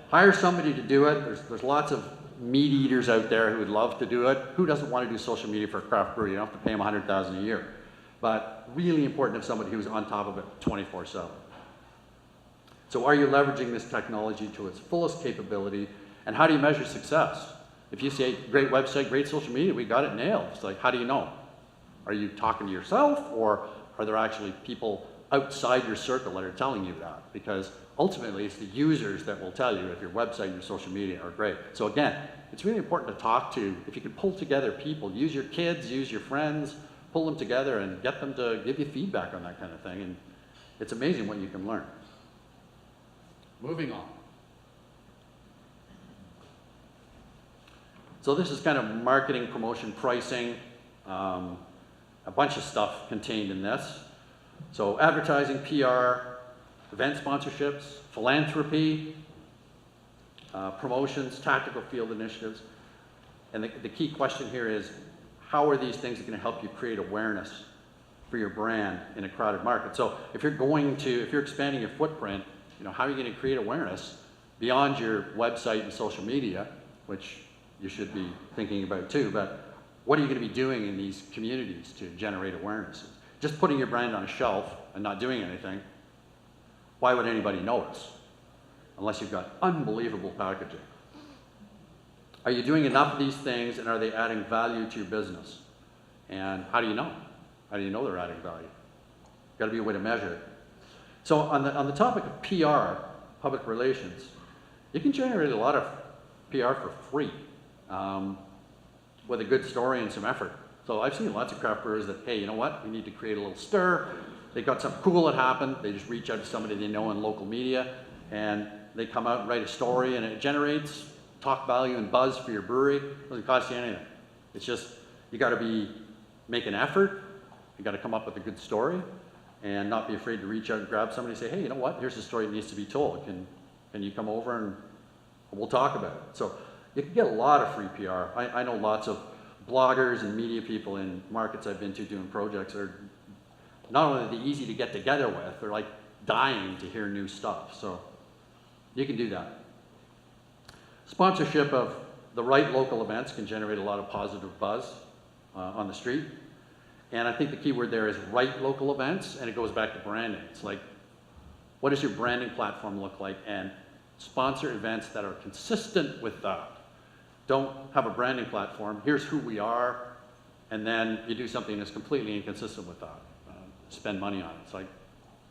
Speaker 2: Hire somebody to do it. There's lots of meat eaters out there who would love to do it. Who doesn't want to do social media for a craft brewery? You don't have to pay them $100,000 a year. But really important to have somebody who's on top of it 24/7. So are you leveraging this technology to its fullest capability? And how do you measure success? If you say, great website, great social media, we got it nailed. It's like, how do you know? Are you talking to yourself, or are there actually people outside your circle that are telling you that? Because ultimately, it's the users that will tell you if your website and your social media are great. So again, it's really important to talk to, if you can pull together people, use your kids, use your friends, pull them together and get them to give you feedback on that kind of thing. And it's amazing what you can learn. Moving on. So this is kind of marketing, promotion, pricing, a bunch of stuff contained in this. So advertising, PR, event sponsorships, philanthropy, promotions, tactical field initiatives. And the key question here is, how are these things going to help you create awareness for your brand in a crowded market? So if you're expanding your footprint, you know, how are you going to create awareness beyond your website and social media, which you should be thinking about too, but what are you going to be doing in these communities to generate awareness? Just putting your brand on a shelf and not doing anything, why would anybody notice? unless you've got unbelievable packaging. Are you doing enough of these things, and are they adding value to your business? And how do you know? How do you know they're adding value? Got to be a way to measure it. So on the topic of PR, public relations, you can generate a lot of PR for free with a good story and some effort. So I've seen lots of craft brewers that, hey, you know what? We need to create a little stir. They got something cool that happened. They just reach out to somebody they know in local media, and they come out and write a story, and it generates talk value and buzz for your brewery. It doesn't cost you anything. It's just, you got to make an effort. You got to come up with a good story, and not be afraid to reach out and grab somebody and say, hey, you know what? Here's a story that needs to be told. Can you come over and we'll talk about it? So you can get a lot of free PR. I know lots of bloggers and media people in markets I've been to doing projects are not only are they easy to get together with, they're like dying to hear new stuff. So you can do that. Sponsorship of the right local events can generate a lot of positive buzz on the street. And I think the key word there is right local events, and it goes back to branding. It's like, what does your branding platform look like? And sponsor events that are consistent with that. Don't have a branding platform, here's who we are, and then you do something that's completely inconsistent with that. Spend money on it. It's like,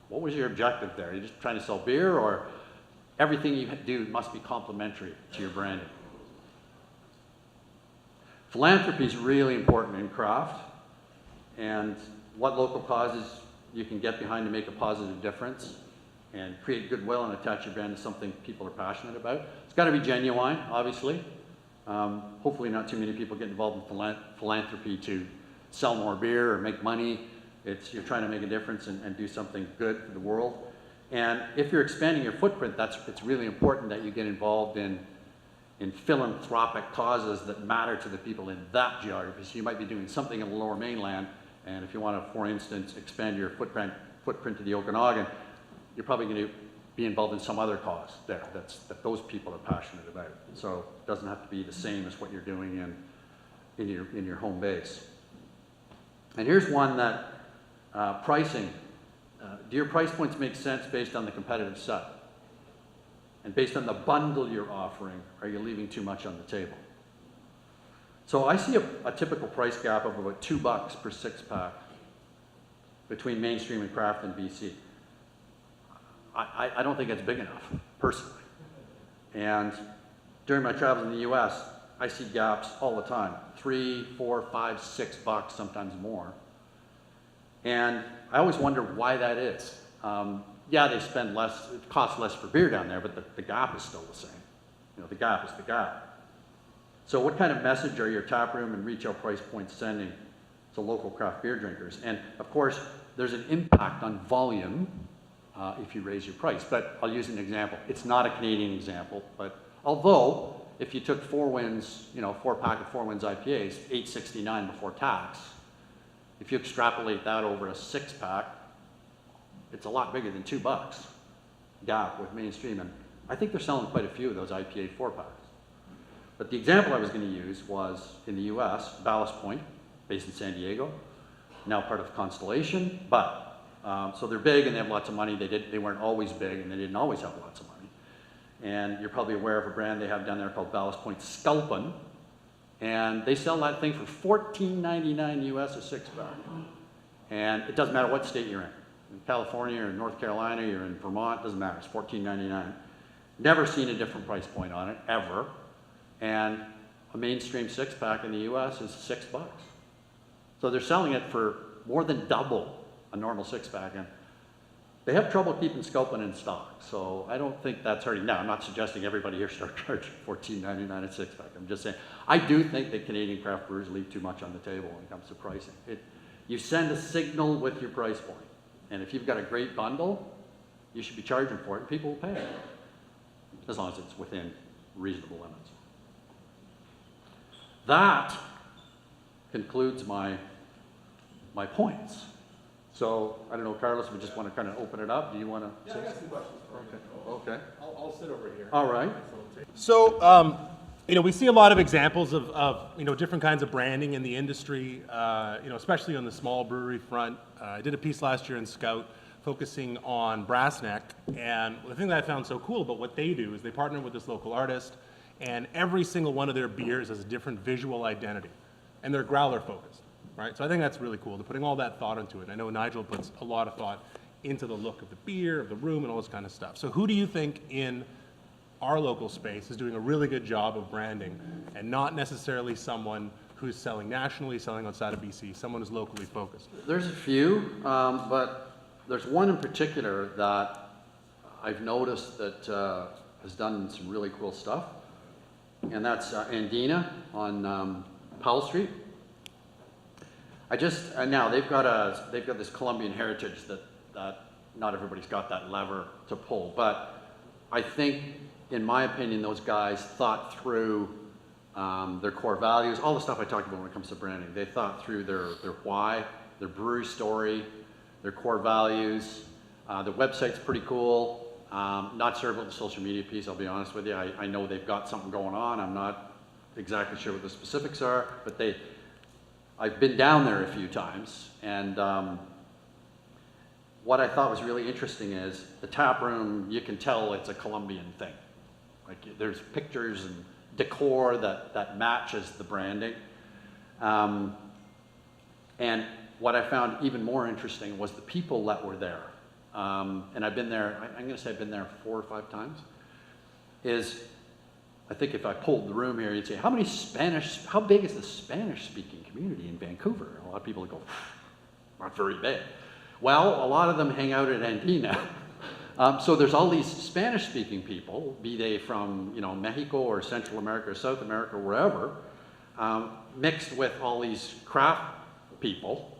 Speaker 2: what was your objective there? Are you just trying to sell beer, or everything you do must be complementary to your branding? Philanthropy is really important in craft, and what local causes you can get behind to make a positive difference and create goodwill and attach your brand to something people are passionate about. It's got to be genuine, obviously. Hopefully not too many people get involved in philanthropy to sell more beer or make money. You're trying to make a difference and do something good for the world. And if you're expanding your footprint, it's really important that you get involved in philanthropic causes that matter to the people in that geography. So you might be doing something in the Lower Mainland, and if you want to, for instance, expand your footprint to the Okanagan, you're probably going to be involved in some other cause there that those people are passionate about. So it doesn't have to be the same as what you're doing in your home base. And here's one that pricing. Do your price points make sense based on the competitive set? And based on the bundle you're offering, are you leaving too much on the table? So I see a typical price gap of about $2 per 6-pack between mainstream and craft in BC. I don't think it's big enough, personally. And during my travels in the US, I see gaps all the time. $3, $4, $5, $6, sometimes more. And I always wonder why that is. Yeah, they spend less, it costs less for beer down there, but the gap is still the same. You know, the gap is the gap. So what kind of message are your tap room and retail price points sending to local craft beer drinkers? And of course, there's an impact on volume if you raise your price. But I'll use an example. It's not a Canadian example, but although if you took 4 Winds, 4-pack of 4 Winds IPAs, $8.69 before tax, if you extrapolate that over a 6-pack, it's a lot bigger than $2 gap with mainstream. And I think they're selling quite a few of those IPA 4-packs. But the example I was going to use was in the US, Ballast Point, based in San Diego, now part of Constellation, but so they're big and they have lots of money. They weren't always big and they didn't always have lots of money. And you're probably aware of a brand they have down there called Ballast Point Sculpin. And they sell that thing for $14.99 US a 6-pack. And it doesn't matter what state you're in California or North Carolina, you're in Vermont, doesn't matter, it's $14.99. Never seen a different price point on it, ever. And a mainstream 6-pack in the US is $6. So they're selling it for more than double a normal 6-pack. And they have trouble keeping Sculpin in stock. So I don't think that's hurting. Now, I'm not suggesting everybody here start charging $14.99 a 6-pack. I'm just saying, I do think that Canadian craft brewers leave too much on the table when it comes to pricing. You send a signal with your price point. And if you've got a great bundle, you should be charging for it, and people will pay it, as long as it's within reasonable limits. That concludes my points. So, I don't know, Carlos, if we just want to kind of open it up. Do you want to?
Speaker 1: Yeah, I got some questions for you.
Speaker 2: Okay.
Speaker 1: I'll sit over here.
Speaker 2: All right.
Speaker 1: So, we see a lot of examples of different kinds of branding in the industry, especially on the small brewery front. I did a piece last year in Scout focusing on brass neck. And the thing that I found so cool about what they do is they partner with this local artist, and every single one of their beers has a different visual identity, and they're growler focused, right? So I think that's really cool. They're putting all that thought into it. And I know Nigel puts a lot of thought into the look of the beer, of the room, and all this kind of stuff. So who do you think in our local space is doing a really good job of branding, and not necessarily someone who's selling nationally, selling outside of BC, someone who's locally focused?
Speaker 2: There's a few, but there's one in particular that I've noticed that has done some really cool stuff, and that's Andina on Powell Street. Now they've got this Colombian heritage that not everybody's got that lever to pull, but I think, in my opinion, those guys thought through their core values, all the stuff I talked about when it comes to branding. They thought through their why, their brewery story, their core values. The website's pretty cool. Not sure about the social media piece, I'll be honest with you. I know they've got something going on. I'm not exactly sure what the specifics are, but I've been down there a few times, and what I thought was really interesting is the tap room, you can tell it's a Colombian thing. Like, there's pictures and decor that matches the branding. And what I found even more interesting was the people that were there. And I've been there, I'm gonna say I've been there 4 or 5 times. I think if I pulled the room here, you'd say, how big is the Spanish-speaking community in Vancouver? And a lot of people would go, not very big. Well, a lot of them hang out at Andina. So there's all these Spanish-speaking people, be they from Mexico or Central America or South America, or wherever, mixed with all these craft people,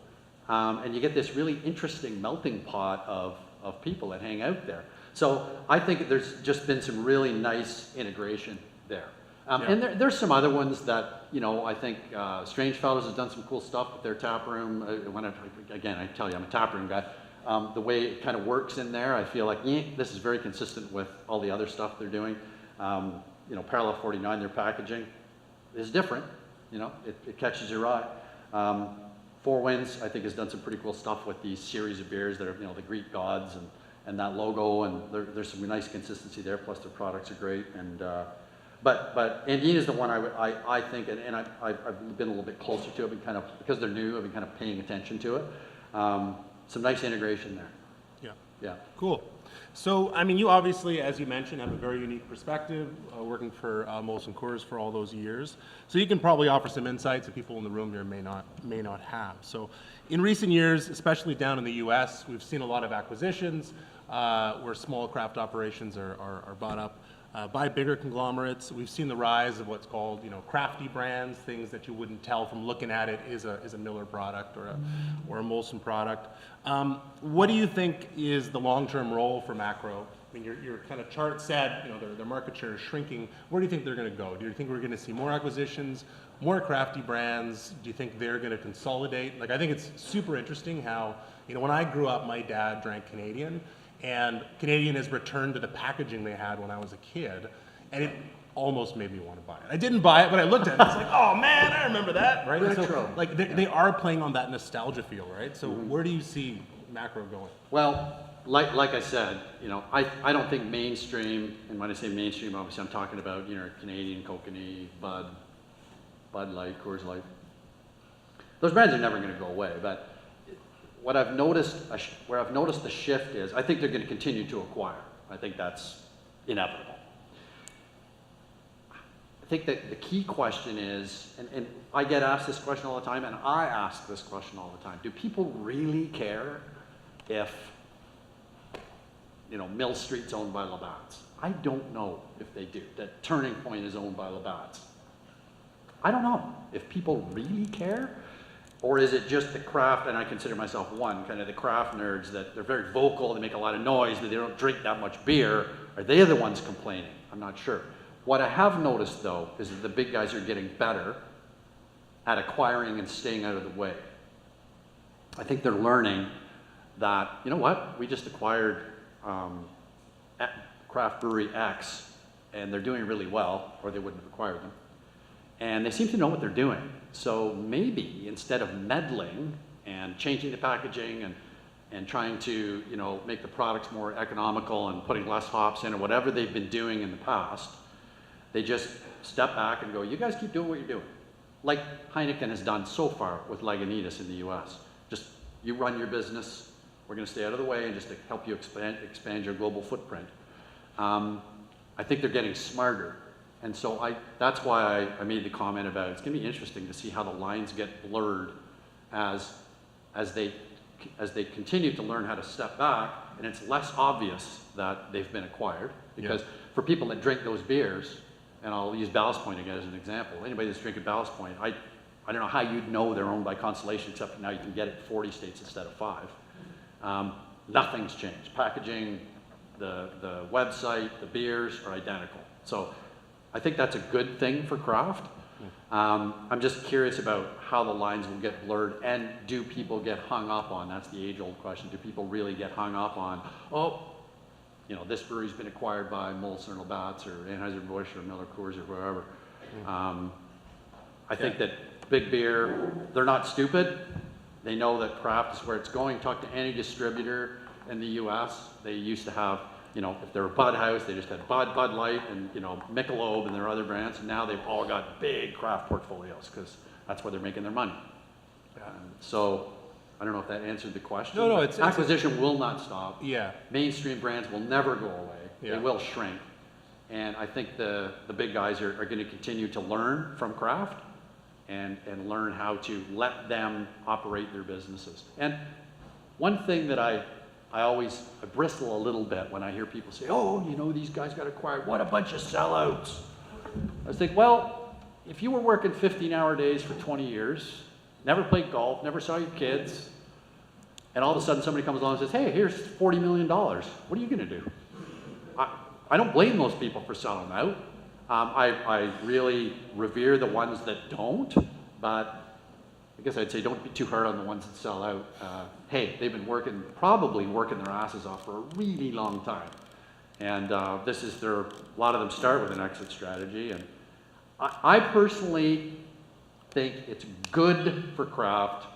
Speaker 2: and you get this really interesting melting pot of people that hang out there. So I think there's just been some really nice integration there. And there's some other ones that, I think Strange Fellows has done some cool stuff with their tap room. Again, I tell you, I'm a tap room guy. The way it kind of works in there, I feel like this is very consistent with all the other stuff they're doing. Parallel 49, their packaging is different. It catches your eye. Four Winds, I think, has done some pretty cool stuff with these series of beers that are, the Greek gods and that logo, and there's some nice consistency there. Plus, their products are great. And but Andina is the one I think, and I've been a little bit closer to it, because they're new. I've been kind of paying attention to it. Some nice integration there. Yeah.
Speaker 1: Cool. So, you obviously, as you mentioned, have a very unique perspective, working for Molson Coors for all those years. So you can probably offer some insights that people in the room here may not have. So, in recent years, especially down in the U.S., we've seen a lot of acquisitions where small craft operations are bought up by bigger conglomerates. We've seen the rise of what's called, crafty brands, things that you wouldn't tell from looking at it is a Miller product or a Molson product. What do you think is the long-term role for Macro? Your kind of chart said, their market share is shrinking. Where do you think they're going to go? Do you think we're going to see more acquisitions, more crafty brands? Do you think they're going to consolidate? I think it's super interesting how, when I grew up, my dad drank Canadian. And Canadian has returned to the packaging they had when I was a kid, and it almost made me want to buy it. I didn't buy it, but I looked at it, it's like, oh man, I remember that, right?
Speaker 2: Retro.
Speaker 1: So, they are playing on that nostalgia feel, right? So where do you see Macro going?
Speaker 2: Well, like I said, I don't think mainstream, and when I say mainstream, obviously I'm talking about, Canadian, Kokanee, Bud Light, Coors Light. Those brands are never going to go away, but what I've noticed, where I've noticed the shift is, I think they're going to continue to acquire. I think that's inevitable. I think that the key question is, and I get asked this question all the time, and I ask this question all the time, do people really care if, Mill Street's owned by Labatt's? I don't know if they do, that Turning Point is owned by Labatt's. I don't know if people really care. Or is it just the craft, and I consider myself one, kind of the craft nerds, that they're very vocal, they make a lot of noise, but they don't drink that much beer? Are they the ones complaining? I'm not sure. What I have noticed, though, is that the big guys are getting better at acquiring and staying out of the way. I think they're learning that, we just acquired craft brewery X, and they're doing really well, or they wouldn't have acquired them. And they seem to know what they're doing. So maybe instead of meddling and changing the packaging and and trying to, you know, make the products more economical and putting less hops in or whatever they've been doing in the past, they just step back and go, you guys keep doing what you're doing. Like Heineken has done so far with Lagunitas in the US. Just, you run your business, we're gonna stay out of the way and just to help you expand your global footprint. I think they're getting smarter. And so that's why I made the comment about it's gonna be interesting to see how the lines get blurred as they continue to learn how to step back, and it's less obvious that they've been acquired. Because for people that drink those beers, and I'll use Ballast Point again as an example, anybody that's drinking Ballast Point, I don't know how you'd know they're owned by Constellation, except now you can get it in 40 states instead of 5. Nothing's changed. Packaging, the website, the beers are identical. So I think that's a good thing for craft. I'm just curious about how the lines will get blurred, and do people get hung up on, that's the age-old question, do people really get hung up on, oh, you know, this brewery's been acquired by Molson or Labatt's or Anheuser-Busch or Miller Coors or wherever. I think that big beer, they're not stupid. They know that craft is where it's going. Talk to any distributor in the US. They used to have, you know, if they're a Bud House, they just had Bud Light, and, you know, Michelob and their other brands. And now they've all got big craft portfolios because that's where they're making their money. So I don't know if that answered the question.
Speaker 1: No,
Speaker 2: acquisition will not stop.
Speaker 1: Yeah.
Speaker 2: Mainstream brands will never go away.
Speaker 1: Yeah.
Speaker 2: They will shrink. And I think the big guys are going to continue to learn from craft and learn how to let them operate their businesses. And one thing that I bristle a little bit when I hear people say, oh, you know, these guys got acquired, what a bunch of sellouts. I think, well, if you were working 15-hour days for 20 years, never played golf, never saw your kids, and all of a sudden somebody comes along and says, hey, here's $40 million, what are you gonna do? I don't blame those people for selling out. I really revere the ones that don't, but I guess I'd say don't be too hard on the ones that sell out. Hey, they've been probably working their asses off for a really long time. And a lot of them start with an exit strategy. And I personally think it's good for craft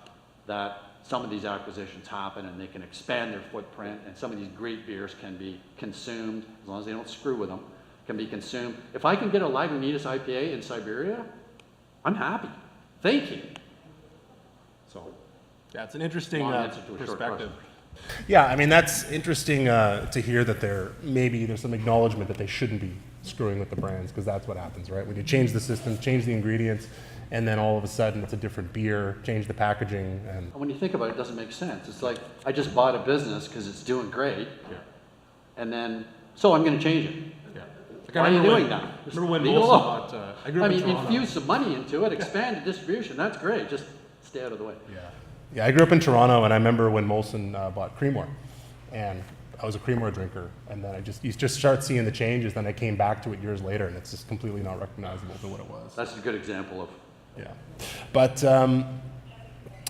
Speaker 2: that some of these acquisitions happen and they can expand their footprint, and some of these great beers can be consumed, as long as they don't screw with them, can be consumed. If I can get a Lagunitas IPA in Siberia, I'm happy. Thank you. So
Speaker 1: that's an interesting perspective. Yeah, I mean, that's interesting to hear that there's some acknowledgement that they shouldn't be screwing with the brands, because that's what happens, right? When you change the system, change the ingredients, and then all of a sudden it's a different beer, change the packaging. And
Speaker 2: when you think about it, it doesn't make sense. It's like, I just bought a business because it's doing great, and then, so I'm going to change it. Why are you doing that?
Speaker 1: Remember when Molson bought, I grew up in Toronto.
Speaker 2: Infuse some money into it, expand the distribution, that's great, just stay out of the way.
Speaker 1: Yeah, I grew up in Toronto, and I remember when Molson bought Creemore, and I was a Creemore drinker, and then you just start seeing the changes, then I came back to it years later, and it's just completely not recognizable to what it was.
Speaker 2: That's a good example of.
Speaker 1: Yeah, but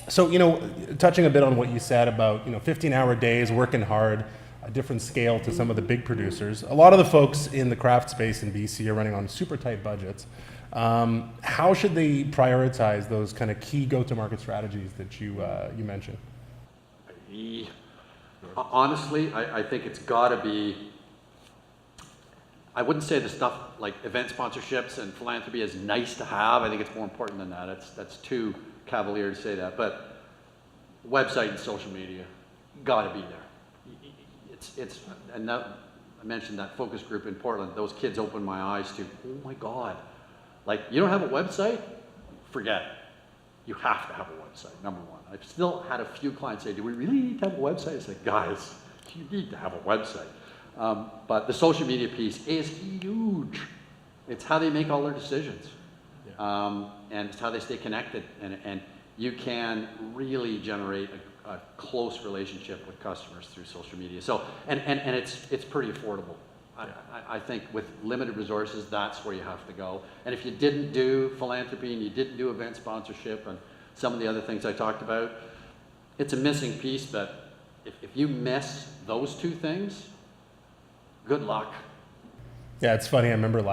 Speaker 1: so, you know, touching a bit on what you said about, you know, 15-hour days, working hard, a different scale to some of the big producers. A lot of the folks in the craft space in BC are running on super tight budgets. How should they prioritize those kind of key go-to-market strategies that you mentioned?
Speaker 2: Honestly, I think it's got to be, I wouldn't say the stuff like event sponsorships and philanthropy is nice to have. I think it's more important than that. That's too cavalier to say that. But website and social media, got to be there. And I mentioned that focus group in Portland. Those kids opened my eyes to, oh my God, like, you don't have a website? Forget it. You have to have a website, number one. I've still had a few clients say, do we really need to have a website? It's like, guys, you need to have a website. But the social media piece is huge. It's how they make all their decisions. And it's how they stay connected. And you can really generate a close relationship with customers through social media. So, and it's pretty affordable. I think with limited resources, that's where you have to go. And if you didn't do philanthropy and you didn't do event sponsorship and some of the other things I talked about, it's a missing piece. But if you miss those two things, good luck.
Speaker 1: Yeah, it's funny. I remember the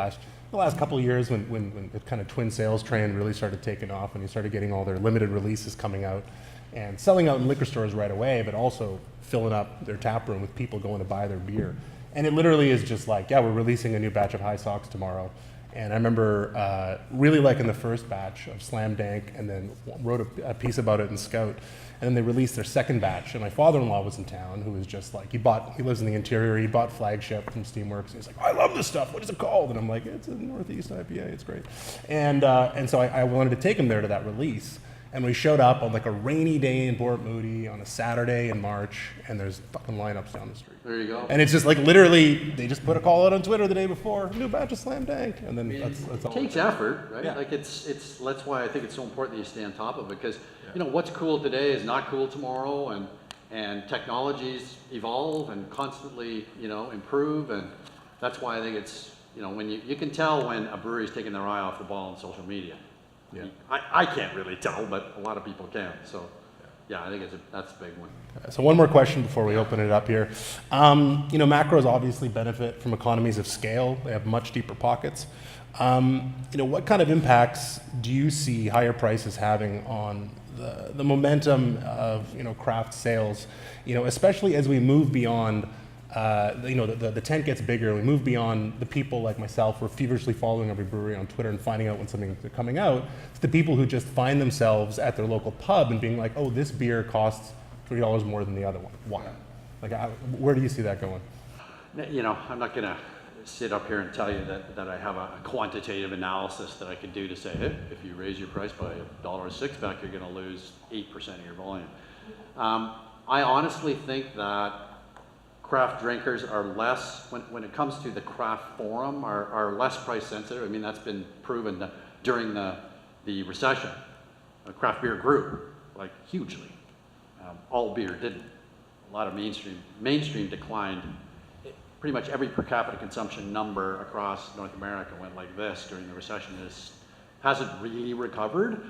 Speaker 1: last couple of years when the kind of twin sales train really started taking off, and you started getting all their limited releases coming out. and selling out in liquor stores right away, but also filling up their tap room with people going to buy their beer. And it literally is just like, yeah, we're releasing a new batch of High Socks tomorrow. And I remember really liking the first batch of Slam Dank, and then wrote a piece about it in Scout. And then they released their second batch, and my father-in-law was in town, who was just like, he lives in the interior, he bought Flagship from Steamworks, and he's like, oh, I love this stuff, what is it called? And I'm like, it's a Northeast IPA, it's great. And so I wanted to take him there to that release. And we showed up on like a rainy day in Port Moody on a Saturday in March, and there's fucking lineups down the street.
Speaker 2: There you go.
Speaker 1: And it's just like literally, they just put a call out on Twitter the day before, new batch of Slam Dank, and then that's all.
Speaker 2: It takes effort, right?
Speaker 1: Yeah.
Speaker 2: Like that's why I think it's so important that you stay on top of it, because you know what's cool today is not cool tomorrow, and technologies evolve and constantly improve, and that's why I think it's when you can tell when a brewery is taking their eye off the ball on social media. Yeah. I can't really tell, but a lot of people can. So, yeah, I think that's a big one.
Speaker 1: So one more question before we open it up here. Macros obviously benefit from economies of scale. They have much deeper pockets. What kind of impacts do you see higher prices having on the momentum of craft sales? Especially as we move beyond. The tent gets bigger. We move beyond the people like myself who are feverishly following every brewery on Twitter and finding out when something's coming out. It's the people who just find themselves at their local pub and being like, oh, this beer costs $3 more than the other one. Why? Like, where do you see that going?
Speaker 2: I'm not going to sit up here and tell you that I have a quantitative analysis that I could do to say, hey, if you raise your price by $1 a six-pack, you're going to lose 8% of your volume. I honestly think that craft drinkers are less, when it comes to the craft forum, are less price sensitive. I mean, that's been proven during the recession. The craft beer grew, like, hugely. All beer didn't. A lot of mainstream declined. Pretty much every per capita consumption number across North America went like this during the recession. It hasn't really recovered,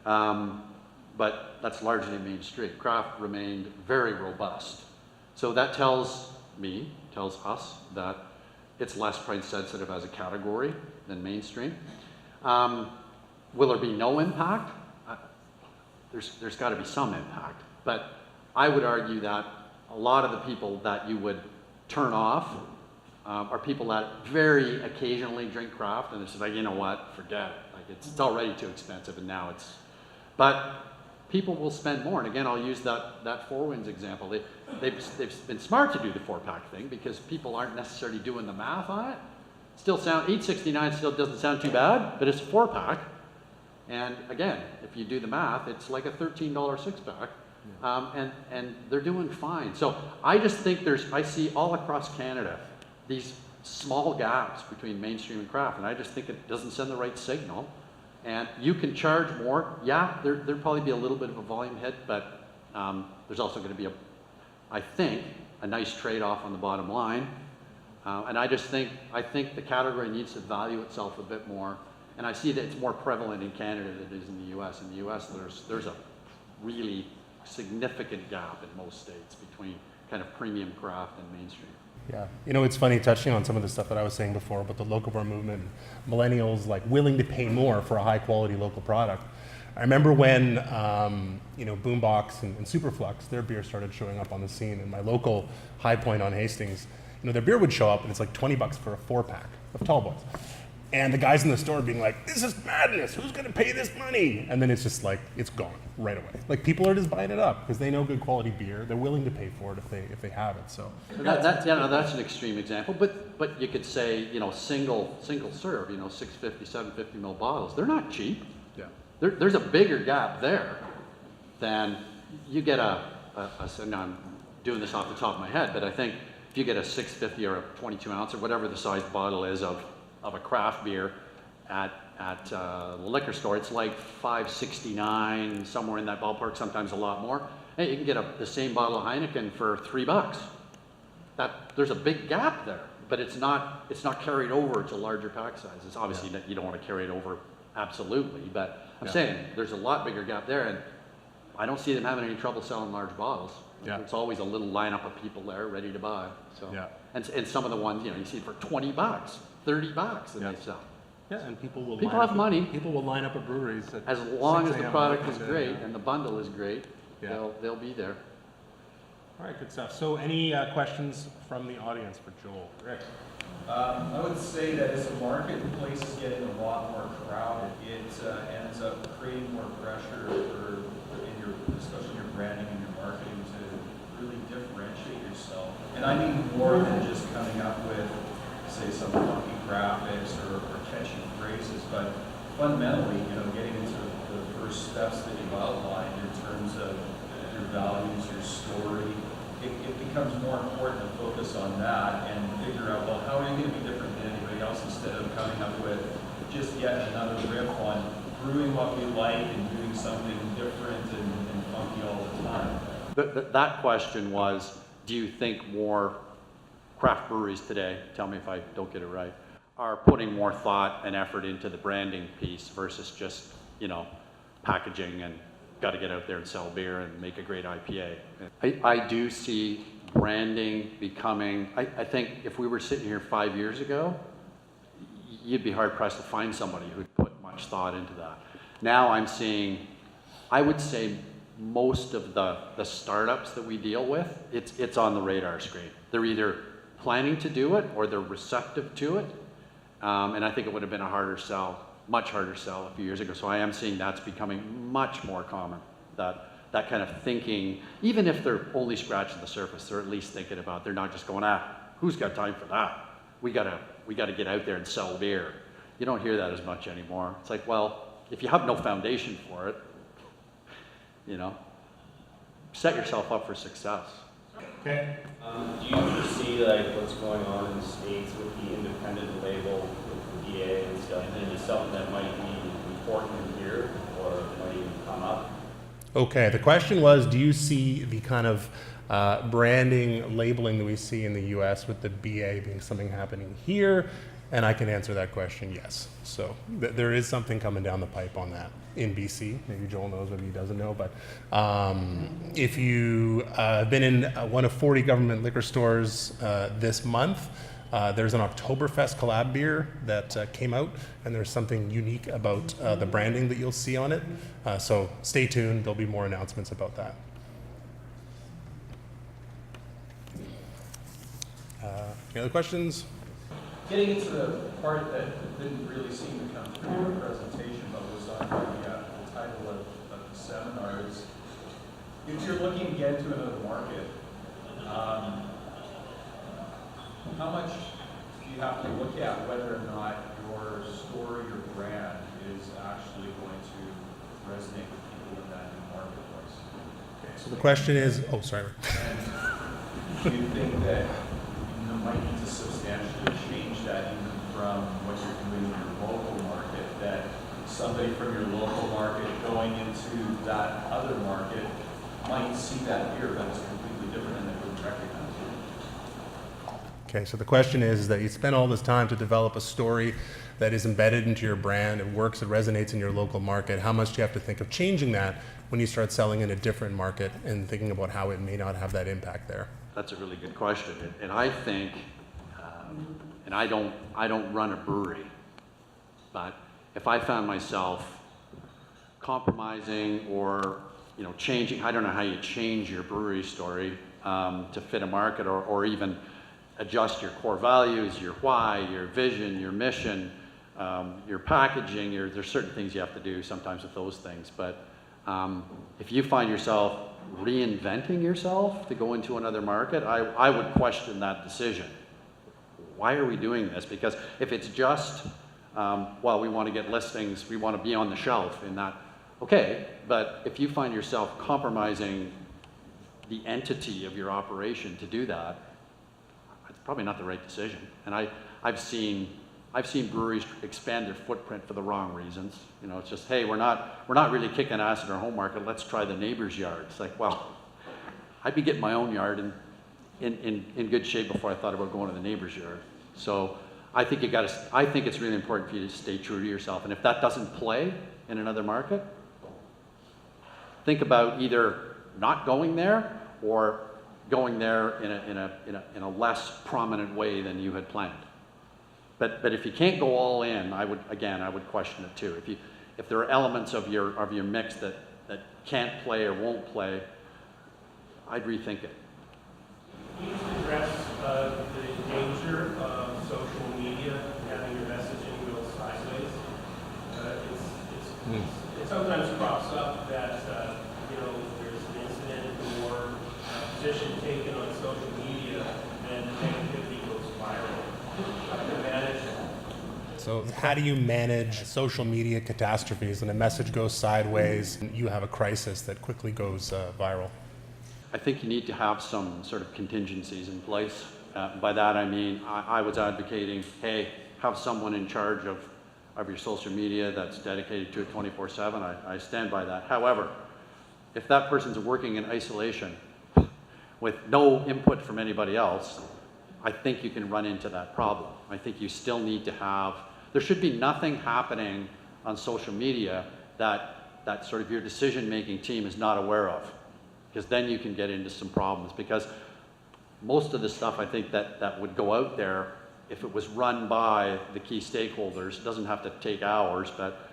Speaker 2: but that's largely mainstream. Craft remained very robust. So that tells us that it's less price sensitive as a category than mainstream. Will there be no impact? There's got to be some impact. But I would argue that a lot of the people that you would turn off are people that very occasionally drink craft, and it's just like, you know what, forget it. Like it's already too expensive, and now it's. But people will spend more, and again, I'll use that Four Winds example. They've been smart to do the 4-pack thing because people aren't necessarily doing the math on it. $8.69 still doesn't sound too bad, but it's a 4-pack. And again, if you do the math, it's like a $13 6-pack, and they're doing fine. So I just think I see all across Canada these small gaps between mainstream and craft, and I just think it doesn't send the right signal. And you can charge more. Yeah, there'd probably be a little bit of a volume hit, but there's also going to be I think, a nice trade-off on the bottom line. And I think the category needs to value itself a bit more. And I see that it's more prevalent in Canada than it is in the U.S. In the U.S., there's a really significant gap in most states between kind of premium craft and mainstream.
Speaker 1: Yeah, it's funny touching on some of the stuff that I was saying before about the locavore movement, millennials like willing to pay more for a high quality local product. I remember when Boombox and Superflux, their beer started showing up on the scene, and my local High Point on Hastings, their beer would show up and it's like $20 for a 4-pack of tall boys. And the guys in the store being like, this is madness, who's gonna pay this money? And then it's just like, it's gone right away. Like people are just buying it up because they know good quality beer. They're willing to pay for it if they have it, so.
Speaker 2: That's an extreme example, but you could say, single serve, 650, 750 ml bottles, they're not cheap.
Speaker 1: Yeah.
Speaker 2: There's a bigger gap there than you get now I'm doing this off the top of my head, but I think if you get a 650 or a 22 ounce or whatever the size bottle is of a craft beer at the liquor store, it's like $5.69, somewhere in that ballpark, sometimes a lot more. Hey, you can get the same bottle of Heineken for $3. There's a big gap there, but it's not carried over to larger pack sizes. Obviously, you don't want to carry it over absolutely, but I'm saying there's a lot bigger gap there, and I don't see them having any trouble selling large bottles.
Speaker 1: Yeah.
Speaker 2: It's always a little lineup of people there ready to buy. So, and some of the ones you see for $20, $30, and they sell.
Speaker 1: Yeah, and people
Speaker 2: have money.
Speaker 1: People will line up at breweries.
Speaker 2: As long as the product is great and the bundle is great,
Speaker 1: Yeah.
Speaker 2: they'll be there.
Speaker 1: All right, good stuff. So any questions from the audience for Joel? Rick?
Speaker 3: I would say that as the marketplace is getting a lot more crowded, it ends up creating more pressure especially your branding and your marketing to really differentiate yourself. And I mean more than just coming up with, say, some funky graphics or catchy phrases, but fundamentally, getting into the first steps that you've outlined in terms of your values, your story. It becomes more important to focus on that and figure out, well, how are you going to be different than anybody else instead of coming up with just yet another riff on brewing what we like and doing something different and funky all the time.
Speaker 2: That question was, do you think more craft breweries today, tell me if I don't get it right, are putting more thought and effort into the branding piece versus just, packaging and got to get out there and sell beer and make a great IPA. I do see branding becoming, I think if we were sitting here 5 years ago, you'd be hard pressed to find somebody who'd put much thought into that. Now I'm seeing, I would say most of the startups that we deal with, it's on the radar screen. They're either planning to do it or they're receptive to it. And I think it would have been a harder sell, much harder sell a few years ago. So I am seeing that's becoming much more common, that kind of thinking, even if they're only scratching the surface, they're at least thinking about, they're not just going, who's got time for that? We gotta get out there and sell beer. You don't hear that as much anymore. It's like, well, if you have no foundation for it, set yourself up for success.
Speaker 1: Okay.
Speaker 4: Do you foresee what's going on in the States with the independent label, with the BA and stuff, and is something that might be important here or might even come up?
Speaker 1: Okay, the question was, do you see the kind of branding, labeling that we see in the US with the BA being something happening here? And I can answer that question, yes. So there is something coming down the pipe on that in BC. Maybe Joel knows, maybe he doesn't know. But if you have been in one of 40 government liquor stores this month, there's an Oktoberfest collab beer that came out, and there's something unique about the branding that you'll see on it. So stay tuned, there'll be more announcements about that. Any other questions?
Speaker 3: Getting into the part that didn't really seem to come through your presentation, but was on the title of the seminar, is if you're looking to get into another market, how much do you have to look at whether or not your story or brand is actually going to resonate with people in that new marketplace?
Speaker 1: Okay, so the question is, oh, sorry.
Speaker 3: And do you think that you might need to substantially change that even from what you're doing in your local market, that somebody from your local market going into that other market might see that beer, but it's completely different and they wouldn't recognize it?
Speaker 1: Okay, so the question is that you spend all this time to develop a story that is embedded into your brand, it works, it resonates in your local market. How much do you have to think of changing that when you start selling in a different market and thinking about how it may not have that impact there?
Speaker 2: That's a really good question, and I think, and I don't run a brewery, but if I found myself compromising or changing, I don't know how you change your brewery story to fit a market or even adjust your core values, your why, your vision, your mission, your packaging. There's certain things you have to do sometimes with those things, but if you find yourself reinventing yourself to go into another market, I would question that decision. Why are we doing this? Because if it's just, well, we want to get listings, we want to be on the shelf in that, okay, but if you find yourself compromising the entity of your operation to do that, it's probably not the right decision. And I've seen breweries expand their footprint for the wrong reasons. It's just, hey, we're not really kicking ass in our home market. Let's try the neighbor's yard. It's like, well, I'd be getting my own yard in good shape before I thought about going to the neighbor's yard. So I think it's really important for you to stay true to yourself. And if that doesn't play in another market, think about either not going there or going there in a less prominent way than you had planned. But if you can't go all in, I would question it too. If there are elements of your mix that that can't play or won't play, I'd rethink it.
Speaker 5: Can you address the danger of social media having your messaging go sideways? It sometimes crops up that there's an incident or a position taken on social media and the negativity goes viral. How do you manage that?
Speaker 1: So how do you manage social media catastrophes when a message goes sideways and you have a crisis that quickly goes viral?
Speaker 2: I think you need to have some sort of contingencies in place. By that I mean, I was advocating, hey, have someone in charge of your social media that's dedicated to it 24/7. I stand by that. However, if that person's working in isolation with no input from anybody else, I think you can run into that problem. I think you still need to have, there should be nothing happening on social media that sort of your decision-making team is not aware of. Because then you can get into some problems. Because most of the stuff I think that would go out there, if it was run by the key stakeholders, it doesn't have to take hours, but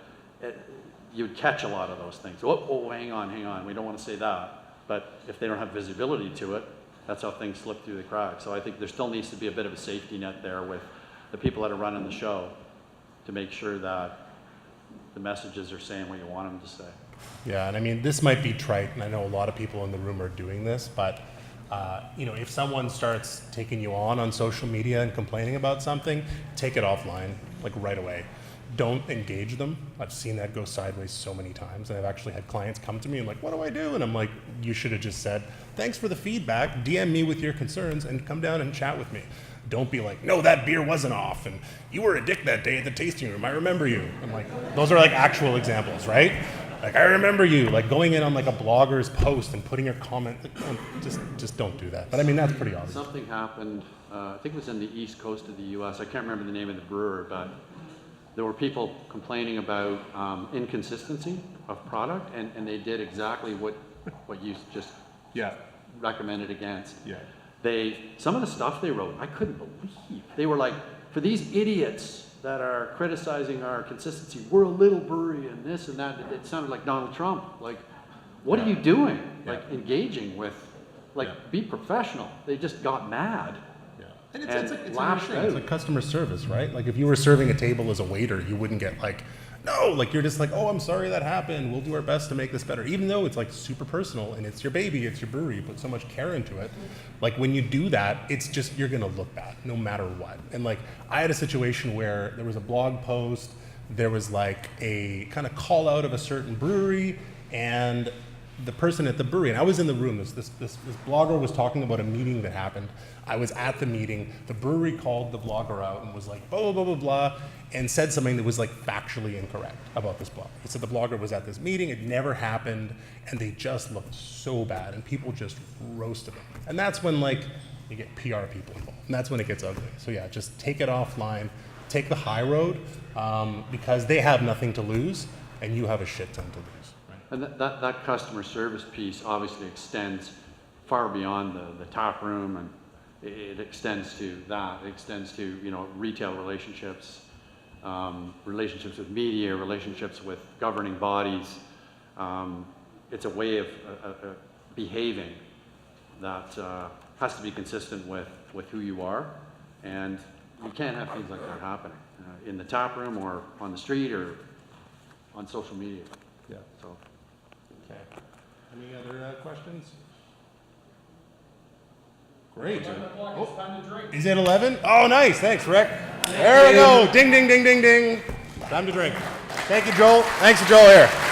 Speaker 2: you'd catch a lot of those things. Oh, hang on, we don't want to say that. But if they don't have visibility to it, that's how things slip through the cracks. So I think there still needs to be a bit of a safety net there with the people that are running the show to make sure that the messages are saying what you want them to say.
Speaker 1: Yeah, and I mean, this might be trite, and I know a lot of people in the room are doing this, but if someone starts taking you on social media and complaining about something, take it offline, like right away. Don't engage them. I've seen that go sideways so many times, and I've actually had clients come to me and like, what do I do? And I'm like, you should have just said, thanks for the feedback, DM me with your concerns, and come down and chat with me. Don't be like, no, that beer wasn't off, and you were a dick that day at the tasting room, I remember you. I'm like, those are like actual examples, right? Like, I remember you, like going in on like a blogger's post and putting your comment, like, just don't do that. But I mean, that's pretty obvious.
Speaker 2: Something happened, I think it was in the east coast of the US, I can't remember the name of the brewer, but there were people complaining about inconsistency of product, and they did exactly what you just recommended against.
Speaker 1: Yeah.
Speaker 2: Some of the stuff they wrote, I couldn't believe. They were like, for these idiots that are criticizing our consistency, we're a little brewery and this and that. It sounded like Donald Trump. Like, what are you doing? Like, engaging with, be professional. They just got mad.
Speaker 1: And
Speaker 2: it's lashed out.
Speaker 1: It's like customer service, right? Like if you were serving a table as a waiter, you wouldn't get like, no, like you're just like, oh, I'm sorry that happened. We'll do our best to make this better. Even though it's like super personal and it's your baby, it's your brewery, you put so much care into it. Like when you do that, it's just, you're gonna look bad no matter what. And like I had a situation where there was a blog post, there was like a kind of call out of a certain brewery, and the person at the brewery, and I was in the room, this blogger was talking about a meeting that happened. I was at the meeting, the brewery called the blogger out and was like, blah, blah, blah, blah, blah, and said something that was like factually incorrect about this blogger. He said the blogger was at this meeting, it never happened, and they just looked so bad, and people just roasted them. And that's when like, you get PR people involved, and that's when it gets ugly. So yeah, just take it offline, take the high road, because they have nothing to lose, and you have a shit ton to lose.
Speaker 2: And that customer service piece obviously extends far beyond the tap room, and it extends to that. It extends to retail relationships, relationships with media, relationships with governing bodies. It's a way of behaving that has to be consistent with who you are, and you can't have things like that happening in the tap room or on the street or on social media.
Speaker 1: Yeah.
Speaker 2: So.
Speaker 1: Okay. Any other questions? Great.
Speaker 3: 11 o'clock, it's time to drink.
Speaker 1: Is it 11? Oh, nice. Thanks, Rick. There we go. Ding, ding, ding, ding, ding. Time to drink. Thank you, Joel. Thanks to Joel here.